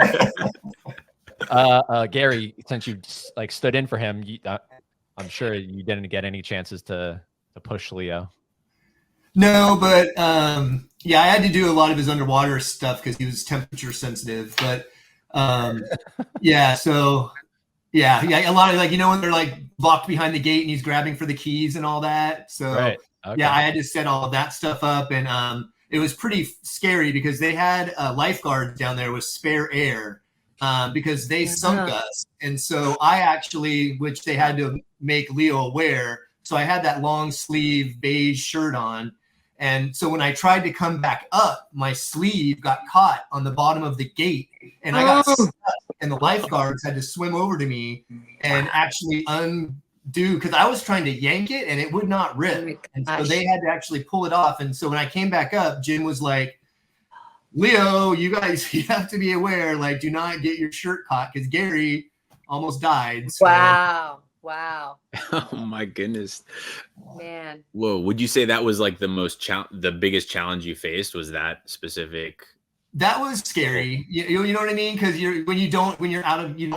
Gary, since you like stood in for him, I'm sure you didn't get any chances to push Leo. No, but yeah, I had to do a lot of his underwater stuff because he was temperature sensitive. But yeah, so yeah, a lot of like, you know, when they're like locked behind the gate and he's grabbing for the keys and all that. So right. Okay. Yeah, I had to set all of that stuff up, and it was pretty scary because they had lifeguards down there with spare air because they sunk us. And so I actually, which they had to make Leo aware. So I had that long sleeve beige shirt on. And so when I tried to come back up, my sleeve got caught on the bottom of the gate and I got stuck, and the lifeguards had to swim over to me and actually undo, because I was trying to yank it and it would not rip. And so they had to actually pull it off. And so when I came back up, Jim was like, Leo, you guys, you have to be aware, like, do not get your shirt caught, because Gary almost died. So. Wow. Oh my goodness, man. Whoa. Would you say that was like the biggest challenge you faced? Was that specific? That was scary. You know what I mean? Because you don't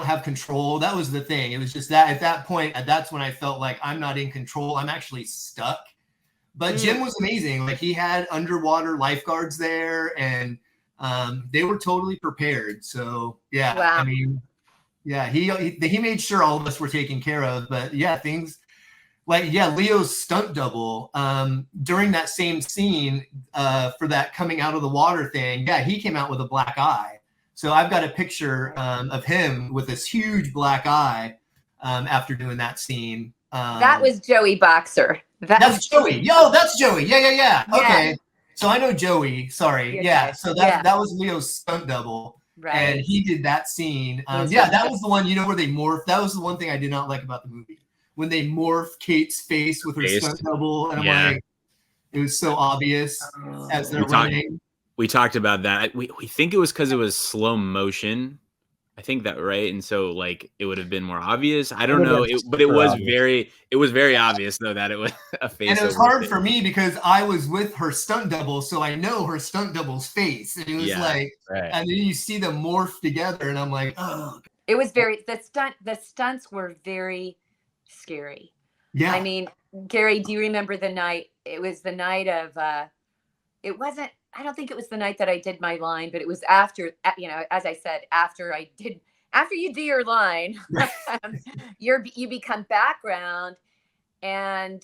have control. That was the thing. It was just that at that point, that's when I felt like I'm not in control. I'm actually stuck. But Jim was amazing. Like, he had underwater lifeguards there, and they were totally prepared. So yeah, wow. I mean, yeah, he made sure all of us were taken care of. But yeah, things like, yeah, Leo's stunt double during that same scene for that coming out of the water thing. Yeah, he came out with a black eye. So I've got a picture of him with this huge black eye after doing that scene. That was Joey Boxer. That's Joey. Yo, that's Joey. Yeah. Okay. So I know Joey. Sorry. Okay. Yeah. So that was Leo's stunt double. Right. And he did that scene. Yeah, that was the one, you know, where they morphed. That was the one thing I did not like about the movie. When they morphed Kate's face with her stunt double. And I'm like, it was so obvious as they're running. We talked about that. We think it was because it was slow motion. I think that, right? And so like it would have been more obvious. I don't know, but it was very obvious though that it was a face. And it was hard for me because I was with her stunt double, so I know her stunt double's face. And it was and then you see them morph together, and I'm like, oh. It was the stunts were very scary. Yeah. I mean, Gary, do you remember the night? It was the night of I don't think it was the night that I did my line, but it was after, you know, as I said, after you do your line, you become background. And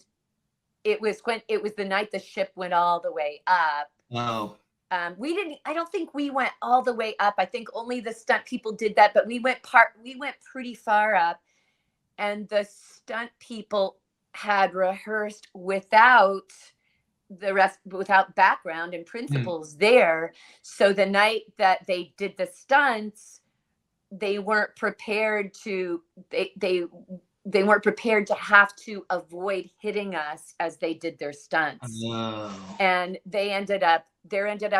it was the night the ship went all the way up. Oh. I don't think we went all the way up. I think only the stunt people did that, but we went pretty far up, and the stunt people had rehearsed without background and principals there. So the night that they did the stunts, they weren't prepared to have to avoid hitting us as they did their stunts. And there ended up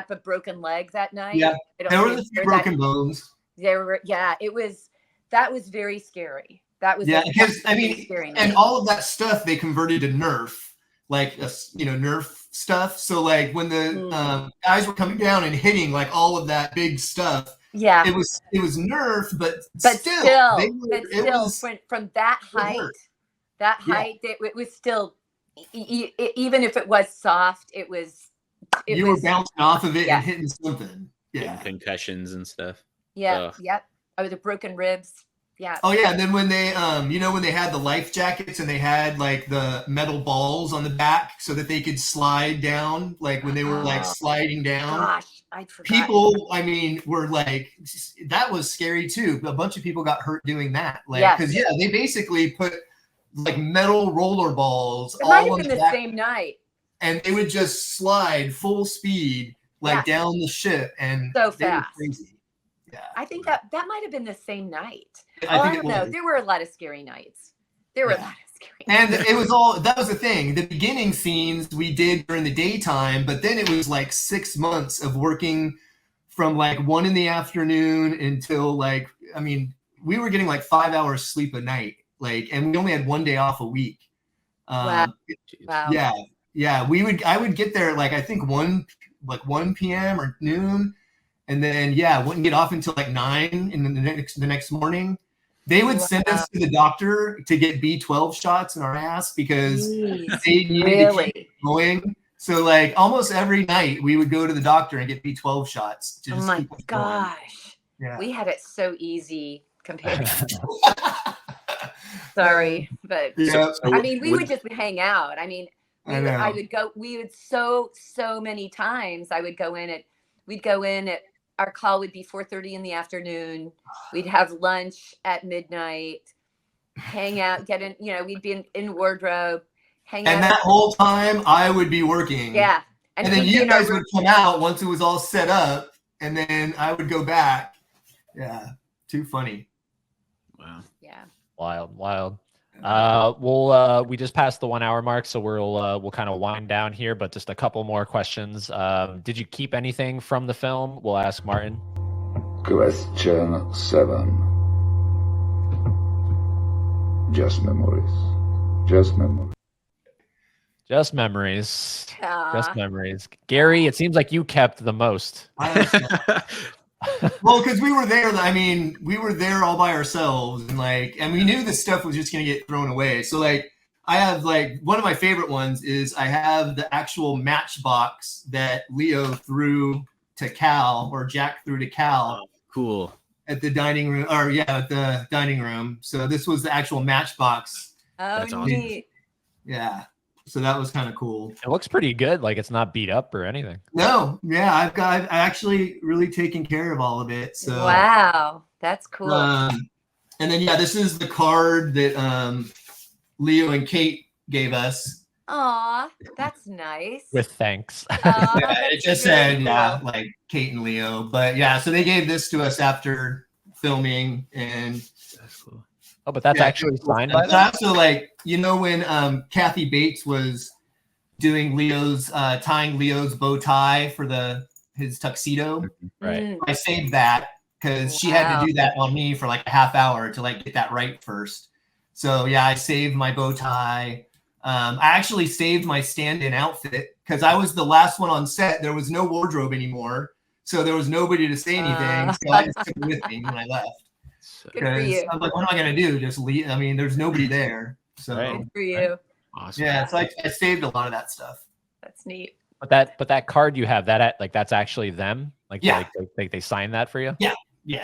a broken leg that night. Yeah, there were a few broken bones. That was very scary. That was because I mean, and all of that stuff they converted to Nerf, like Nerf stuff. So like when the guys were coming down and hitting like all of that big stuff, it was Nerf, but still from that height, it was still, even if it was soft, you were bouncing off of it and hitting something. And concussions and stuff. Yep. Oh, the broken ribs. Yeah. Oh yeah, and then when they when they had the life jackets and they had like the metal balls on the back so that they could slide down, like when they were like sliding down. Gosh, I forgot. People, I mean, were like, that was scary too. A bunch of people got hurt doing that. Like, because they basically put like metal roller balls. It might have been the same night. And they would just slide full speed like down the ship, and so fast. Crazy. Yeah, I think that might have been the same night. I don't know. There were a lot of scary nights. And it was that was the thing. The beginning scenes we did during the daytime, but then it was like 6 months of working from like 1 p.m. until like, I mean, we were getting like 5 hours sleep a night, like, and we only had 1 day off a week. Wow. Yeah. I would get there like, I think 1 p.m. or noon. And then, wouldn't get off until like 9 in the next morning. They would send us to the doctor to get B12 shots in our ass because they needed to keep going. So like almost every night we would go to the doctor and get B12 shots. Oh my gosh. Yeah. We had it so easy compared to sorry, but I mean, we would just hang out. I mean, I would go, we would so many times I would go in we'd go in at, our call would be 4:30 in the afternoon. We'd have lunch at midnight, hang out, get in, we'd be in wardrobe, hang out. And that whole time I would be working. Yeah. And then you guys would come out once it was all set up, and then I would go back. Yeah. Too funny. Wow. Yeah. Wild. We just passed the 1 hour mark, so we'll kind of wind down here, but just a couple more questions. Did you keep anything from the film? We'll ask Martin. Question 7. Just memories. Just memories. Just memories. Just memories. Gary, it seems like you kept the most. Well, because we were there. I mean, we were there all by ourselves, and we knew this stuff was just gonna get thrown away. So like, I have like one of my favorite ones is I have the actual matchbox that Leo threw to Cal, or Jack threw to Cal. Oh, cool. At the dining room, at the dining room. So this was the actual matchbox. Oh, that's neat. Yeah. So that was kind of cool. It looks pretty good. Like it's not beat up or anything. No. Yeah. I've actually really taken care of all of it. So wow. That's cool. And then, this is the card that Leo and Kate gave us. Aw, that's nice. With thanks. It just said, cool. Like Kate and Leo. But so they gave this to us after filming, and that's cool. Oh, but that's actually signed by them? Also, like, when Kathy Bates was doing tying Leo's bow tie for his tuxedo, right? I saved that because she had to do that on me for like a half hour to like get that right first. So I saved my bow tie. I actually saved my stand-in outfit because I was the last one on set. There was no wardrobe anymore, so there was nobody to say anything. So I just took it with me when I left. Good for you. I'm like, what am I gonna do? Just leave? I mean, there's nobody there. So good for you. Awesome. Yeah, so I saved a lot of that stuff. That's neat. But that card you have, that's actually them. Like they signed that for you. Yeah.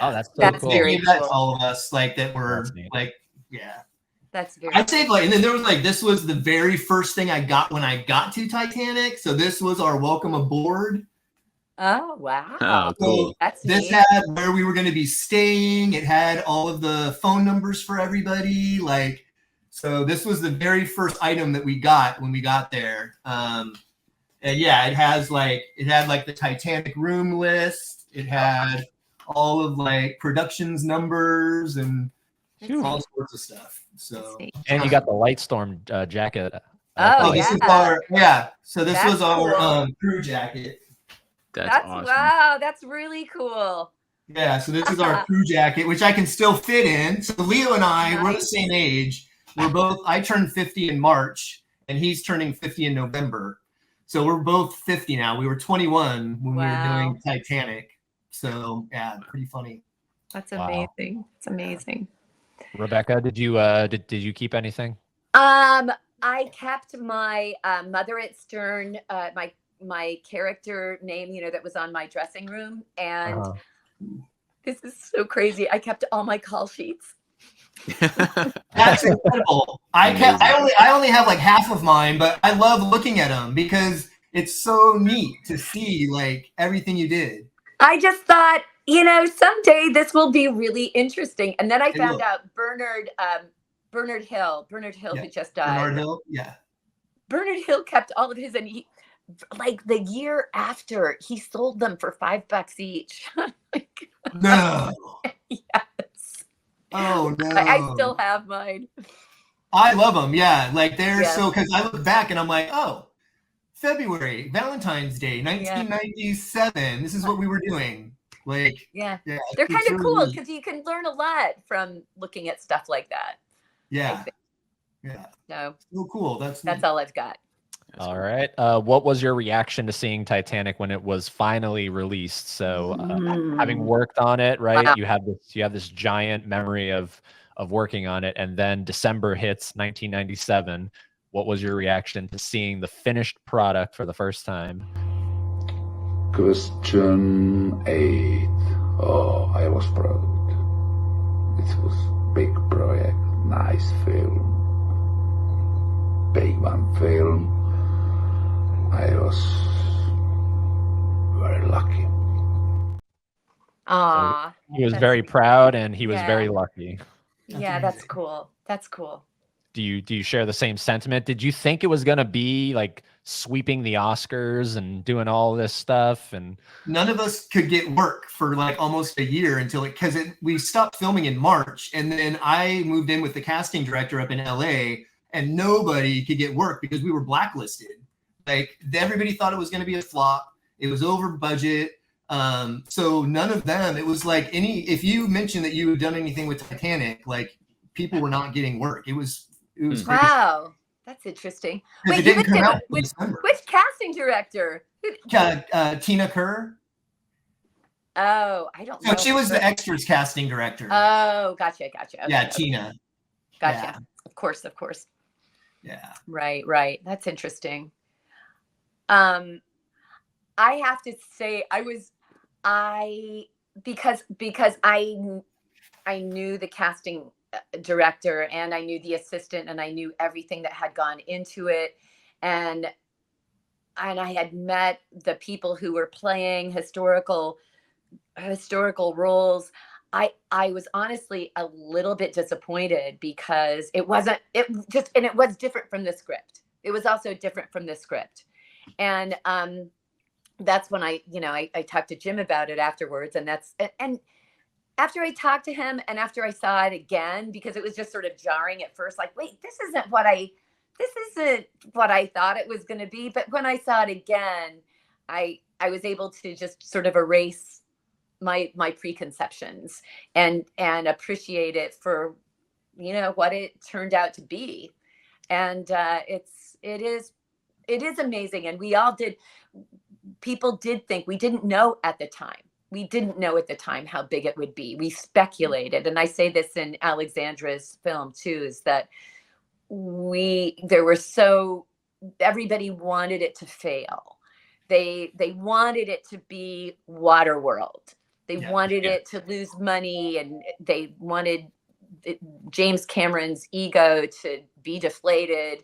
Oh, that's so cool. Very cool. That's all of us that were That's very. I'd say and then there was this was the very first thing I got when I got to Titanic. So this was our welcome aboard. Oh wow! Oh, cool. That's this neat. had where we were going to be staying. It had all of the phone numbers for everybody. So this was the very first item that we got when we got there. And it had the Titanic room list. It had all of productions numbers and all sorts of stuff. So and you got the Lightstorm jacket. This is our So this was our crew jacket. That's awesome. Wow, that's really cool. Yeah, so this is our crew jacket, which I can still fit in. So Leo and I, we're the same age. I turned 50 in March, and he's turning 50 in November. So we're both 50 now. We were 21 when we were doing Titanic. So pretty funny. That's amazing. It's amazing. Rebecca, did you keep anything? I kept my Mother at Stern, my character name, that was on my dressing room, and this is so crazy. I kept all my call sheets. That's incredible. I only have half of mine, but I love looking at them because it's so neat to see everything you did. I just thought, someday this will be really interesting. And then I found out Bernard Bernard Hill, who just died. Bernard Hill, yeah. Bernard Hill kept all of his, and he, like the year after, he sold them for $5 each. No. Yes. Oh no. I still have mine. I love them. Yeah, like they're so, because I look back and I'm like, oh, February, Valentine's Day, 1997. This is what we were doing. Like, yeah, they're kind of cool because you can learn a lot from looking at stuff like that. Yeah, so cool. That's all I've got. All right. What was your reaction to seeing Titanic when it was finally released? So, having worked on it, right? Wow. You have this giant memory of working on it, and then December hits 1997. What was your reaction to seeing the finished product for the first time? Question 8. Oh, I was proud. It was big project, nice film, big one film. I was very lucky. Ah, so he was very proud, and he was very lucky. Yeah, that's cool. That's cool. Do you share the same sentiment? Did you think it was going to be like sweeping the Oscars and doing all this stuff? And none of us could get work for like almost a year until we stopped filming in March, and then I moved in with the casting director up in LA, and nobody could get work because we were blacklisted. Like everybody thought it was going to be a flop. It was over budget. So none of them. It was like if you mentioned that you had done anything with Titanic, like people were not getting work. It was wow, that's interesting. Wait, it didn't come out which casting director? Tina Kerr. Oh, I don't know. No, she was the extras casting director. Oh, gotcha. Okay, yeah, Tina. Gotcha. Yeah. Of course. Yeah. Right. That's interesting. I have to say because I knew the casting director, and I knew the assistant, and I knew everything that had gone into it, and I had met the people who were playing historical roles. I was honestly a little bit disappointed because it was different from the script. It was also different from the script. And that's when I talked to Jim about it afterwards, and after I talked to him and after I saw it again, because it was just sort of jarring at first, like, wait, this isn't what I thought it was going to be. But when I saw it again, I was able to just sort of erase my preconceptions and appreciate it for, what it turned out to be. And it is amazing. And people did think, we didn't know at the time. We didn't know at the time how big it would be. We speculated. And I say this in Alexandra's film too, is that everybody wanted it to fail. They wanted it to be Waterworld. They wanted it to lose money, and they wanted James Cameron's ego to be deflated.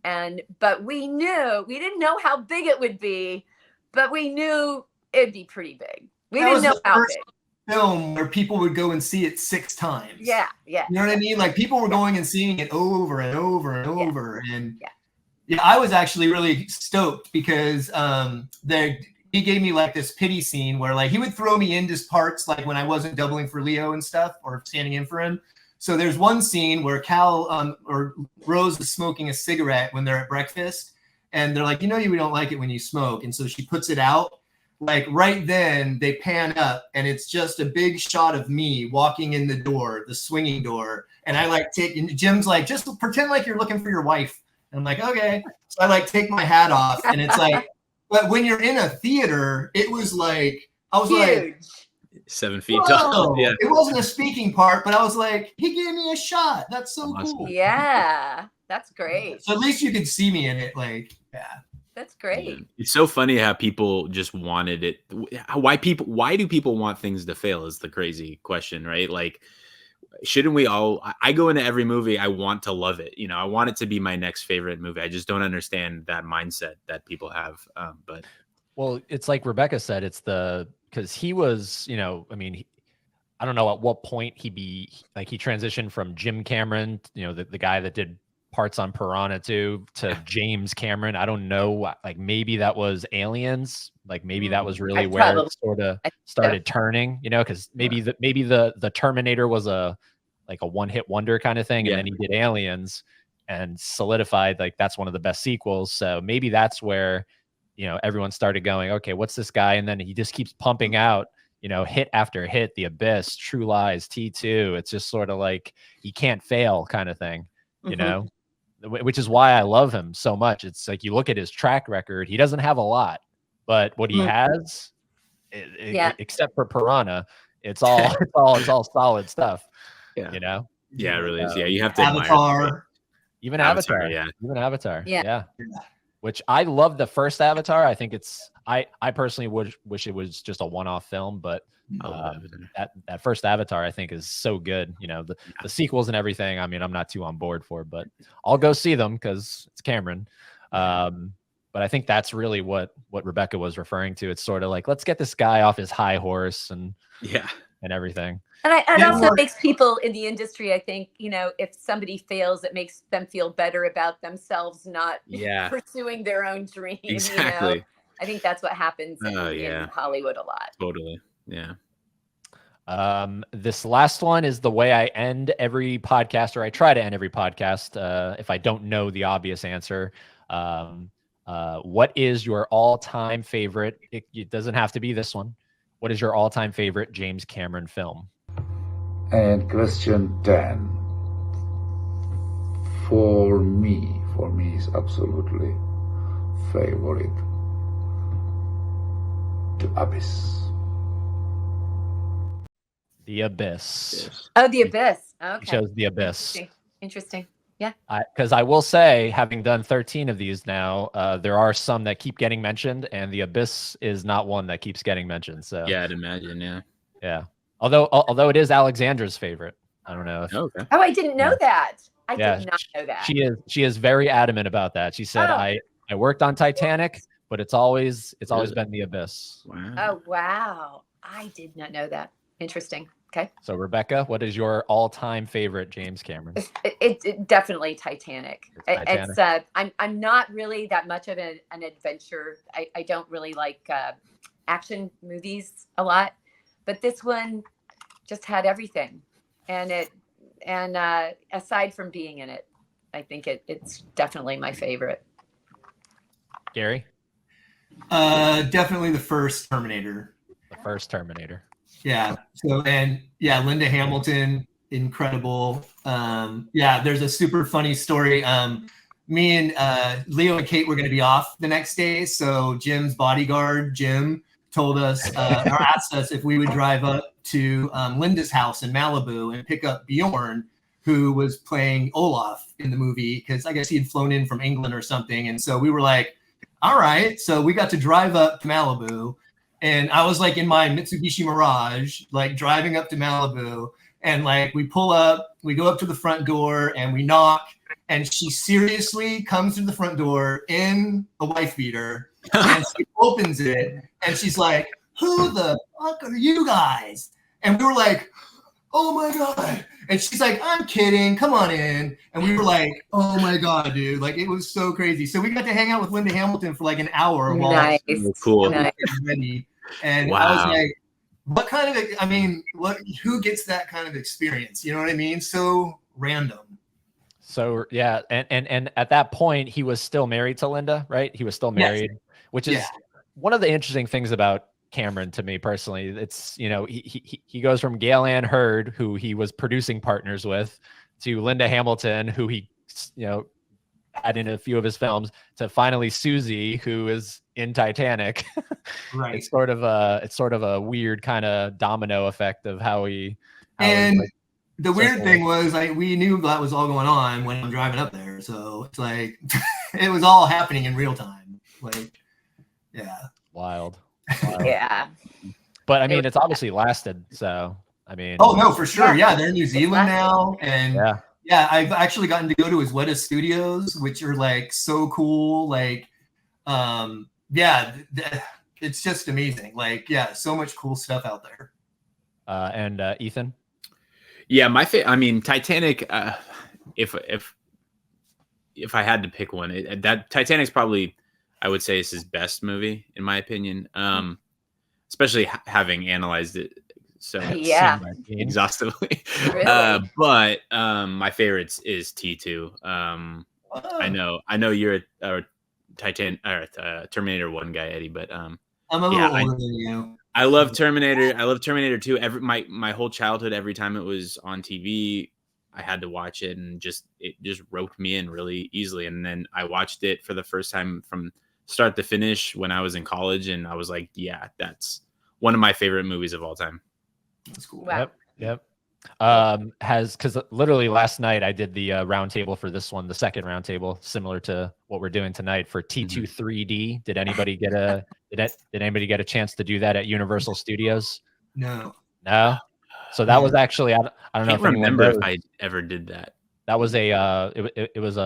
But we didn't know how big it would be, but we knew it'd be pretty big. We didn't know how big. Film where people would go and see it 6 times. Yeah. You know what I mean? Like people were going and seeing it over and over and over. And I was actually really stoked because he gave me like this pity scene where like he would throw me into parts like when I wasn't doubling for Leo and stuff or standing in for him. So there's one scene where Cal or Rose is smoking a cigarette when they're at breakfast, and they're like, we don't like it when you smoke. And so she puts it out. Like right then they pan up and it's just a big shot of me walking in the door, the swinging door. And I and Jim's like, just pretend like you're looking for your wife. And I'm like, okay. So I take my hat off, and it's like, but when you're in a theater, it was like, I was huge. Like 7 feet tall. Yeah. It wasn't a speaking part, but I was like, he gave me a shot. That's so cool. Yeah. That's great. So at least you could see me in it. Like, yeah. That's great. Yeah. It's so funny how people just wanted it. Why do people want things to fail is the crazy question, right? Like, shouldn't we all, I go into every movie, I want to love it. I want it to be my next favorite movie. I just don't understand that mindset that people have. Well, it's like Rebecca said, because he was, I don't know at what point he transitioned from Jim Cameron, the guy that did parts on Piranha 2, to James Cameron. I don't know, like maybe that was Aliens, like maybe that was really where it sort of started turning, because maybe the Terminator was a one-hit wonder kind of thing, and then he did Aliens and solidified like that's one of the best sequels. So maybe that's where everyone started going, okay, what's this guy? And then he just keeps pumping out hit after hit, The Abyss, True Lies, T2. It's just sort of like he can't fail kind of thing, which is why I love him so much. It's like you look at his track record, he doesn't have a lot, but what he has, except for Piranha, it's all solid stuff. Yeah, yeah, it really is. Yeah, you have to Avatar, even Avatar, yeah. Which I love the first Avatar. I think I personally wish it was just a one-off film, but that first Avatar I think is so good. The sequels and everything. I mean, I'm not too on board for, but I'll go see them because it's Cameron. But I think that's really what Rebecca was referring to. It's sort of like, let's get this guy off his high horse and everything. And it also makes people in the industry, I think, if somebody fails, it makes them feel better about themselves, not pursuing their own dream. Exactly. I think that's what happens in Hollywood a lot. Totally. Yeah. This last one is the way I end every podcast, or I try to end every podcast. If I don't know the obvious answer, what is your all-time favorite? It doesn't have to be this one. What is your all-time favorite James Cameron film? And question 10. For me is absolutely favorite. The Abyss. The Abyss. Oh, The Abyss. Okay. He chose The Abyss. Interesting. Yeah. Because I will say, having done 13 of these now, there are some that keep getting mentioned, and The Abyss is not one that keeps getting mentioned. So yeah, I'd imagine. Yeah. Although it is Alexandra's favorite. I don't know. Oh, I didn't know that. I did not know that. She is very adamant about that. She said, I worked on Titanic, but it's always been The Abyss. Wow. Oh, wow. I did not know that. Interesting. Okay. So Rebecca, what is your all-time favorite James Cameron? It definitely Titanic. Titanic. It's I'm not really that much of an adventure. I don't really like action movies a lot, but this one just had everything, and aside from being in it, I think it's definitely my favorite. Gary? Definitely the first Terminator. The first Terminator. Yeah. So, and Linda Hamilton, incredible. There's a super funny story. Me and Leo and Kate were going to be off the next day. So Jim's bodyguard, Jim, told us, or asked us if we would drive up to Linda's house in Malibu and pick up Bjorn, who was playing Olaf in the movie, because I guess he had flown in from England or something. And so we were like, all right. So we got to drive up to Malibu. And I was like in my Mitsubishi Mirage, like driving up to Malibu, and like we pull up, we go up to the front door and we knock, and she seriously comes through the front door in a wife beater, and she opens it and she's like, "Who the fuck are you guys?" And we were like, "Oh my God." And she's like, "I'm kidding. Come on in." And we were like, "Oh my God, dude." Like, it was so crazy. So we got to hang out with Linda Hamilton for like an hour. Nice. Cool. Nice. And I was like, who gets that kind of experience? You know what I mean? So random. So yeah. And at that point he was still married to Linda, right? He was still married, which is one of the interesting things about Cameron to me personally. It's, he goes from Gail Ann Hurd, who he was producing partners with, to Linda Hamilton, who he, had in a few of his films, to finally Susie, who is in Titanic. Right. It's sort of a weird kind of domino effect of how he. The weird thing was, we knew that was all going on when I'm driving up there. So it's like, it was all happening in real time. Like, yeah. Wild. Yeah. But I mean, it's obviously lasted. So, I mean. Oh, no, for sure. Yeah. They're in New Zealand now. And yeah, I've actually gotten to go to his Weta studios, which are like so cool. Like, it's just amazing. Like, so much cool stuff out there. And Ethan? Yeah, I mean, Titanic. If I had to pick one, that Titanic's probably, I would say, is his best movie in my opinion. Especially having analyzed it so exhaustively. Really? But my favorites is T2. I know you're a Terminator 1 guy, Eddie, but I'm a little older than you. I love Terminator. I love Terminator 2. My whole childhood, every time it was on TV, I had to watch it, and it just roped me in really easily. And then I watched it for the first time from start to finish when I was in college, and I was like, yeah, that's one of my favorite movies of all time. That's cool. Wow. Yep. Because literally last night I did the roundtable for this one, the second roundtable, similar to what we're doing tonight for T2 3D. Did anybody get a chance to do that at Universal Studios? No. So that was actually, I don't know if remember if I ever did that. That was it was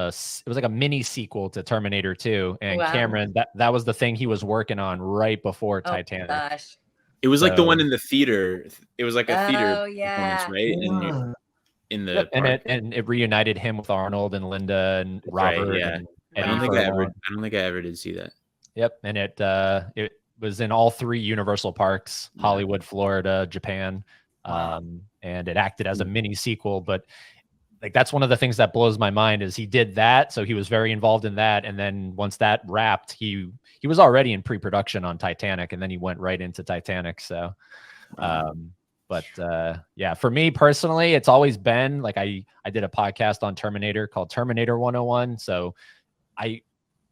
like a mini sequel to Terminator 2, and Cameron, that was the thing he was working on right before Titanic. Gosh. It was like the one in the theater. It was like a theater yeah. performance, right? In the and it reunited him with Arnold and Linda and Robert. Right, yeah. And I don't think I ever did see that. Yep, and it was in all 3 Universal parks: Hollywood, Florida, Japan, and it acted as a mini sequel. But like that's one of the things that blows my mind is he did that, so he was very involved in that, and then once that wrapped, he was already in pre-production on Titanic, and then he went right into Titanic. So, yeah, for me personally, it's always been like I did a podcast on Terminator called Terminator 101. So I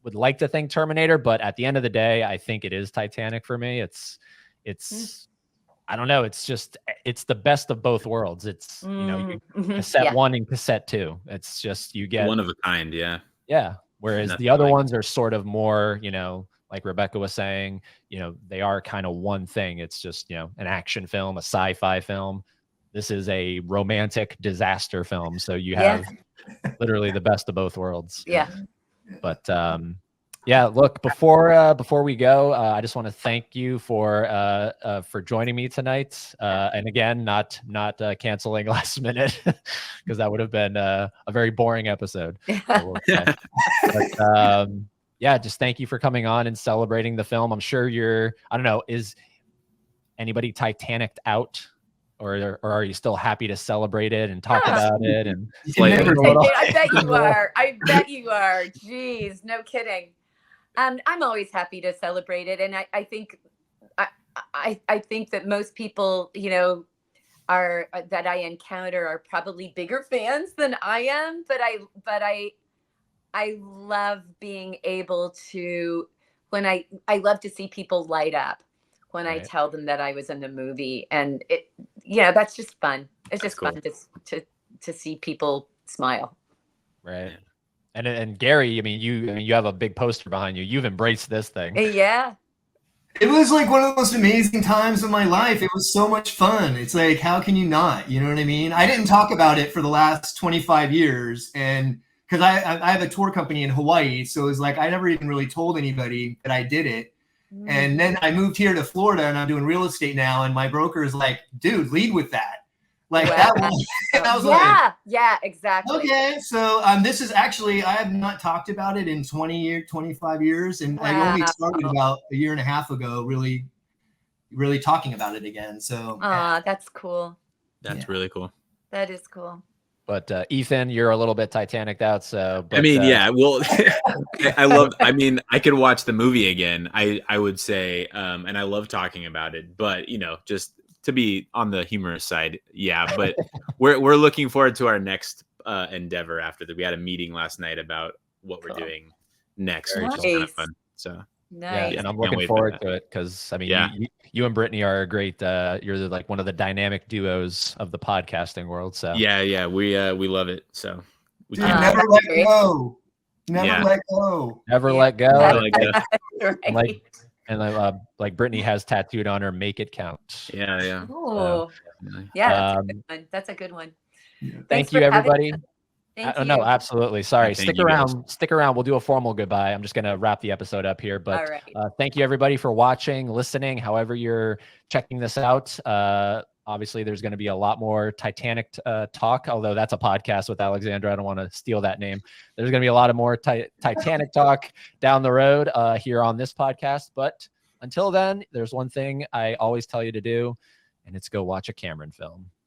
would like to think Terminator, but at the end of the day, I think it is Titanic for me. It's I don't know. It's the best of both worlds. It's, cassette 1 and cassette 2. It's just, you get one of a kind. Yeah. Yeah. Whereas the other ones are sort of more, like Rebecca was saying, they are kind of one thing. It's just, an action film, a sci-fi film. This is a romantic disaster film. So you have literally the best of both worlds. Yeah. But, yeah, look, before we go, I just want to thank you for joining me tonight. And again, not canceling last minute, because that would have been a very boring episode. But, yeah, just thank you for coming on and celebrating the film. I'm sure I don't know, is anybody Titanic'd out? Or are you still happy to celebrate it and talk about it? And I bet you are. I bet you are. Jeez, no kidding. I'm always happy to celebrate it, and I think that most people, that I encounter are probably bigger fans than I am. But I love being able to I love to see people light up when I tell them that I was in the movie, and that's just fun. It's just fun to see people smile. Right. And Gary, I mean, you have a big poster behind you. You've embraced this thing. Yeah. It was like one of the most amazing times of my life. It was so much fun. It's like, how can you not? You know what I mean? I didn't talk about it for the last 25 years, and because I have a tour company in Hawaii, so it was like I never even really told anybody that I did it. And then I moved here to Florida, and I'm doing real estate now, and my broker is like, dude, lead with that. Like that one. And I was yeah, exactly. Okay, so this is actually, I have not talked about it in 25 years, and I only started about a year and a half ago, really talking about it again. So that's cool. That's really cool. That is cool. But Ethan, you're a little bit Titanic'd out. So I mean, well, I could watch the movie again. I would say, and I love talking about it, but just to be on the humorous side, but we're looking forward to our next endeavor after that. We had a meeting last night about what we're doing next, which is kind of fun. So nice. Yeah, and I'm looking forward to it because I mean, you and Brittany are a great. You're like one of the dynamic duos of the podcasting world. So we love it. So we never let go. Never let go. Never let go. Right. And like Brittany has tattooed on her, "Make it count." Yeah. Oh, yeah. That's a good one. Thank you, everybody. Thank you. No, absolutely. Sorry. Thank Stick around. We'll do a formal goodbye. I'm just going to wrap the episode up here. But thank you, everybody, for watching, listening, however you're checking this out. Obviously, there's going to be a lot more Titanic talk, although that's a podcast with Alexandra. I don't want to steal that name. There's going to be a lot of more Titanic talk down the road here on this podcast. But until then, there's one thing I always tell you to do, and it's go watch a Cameron film.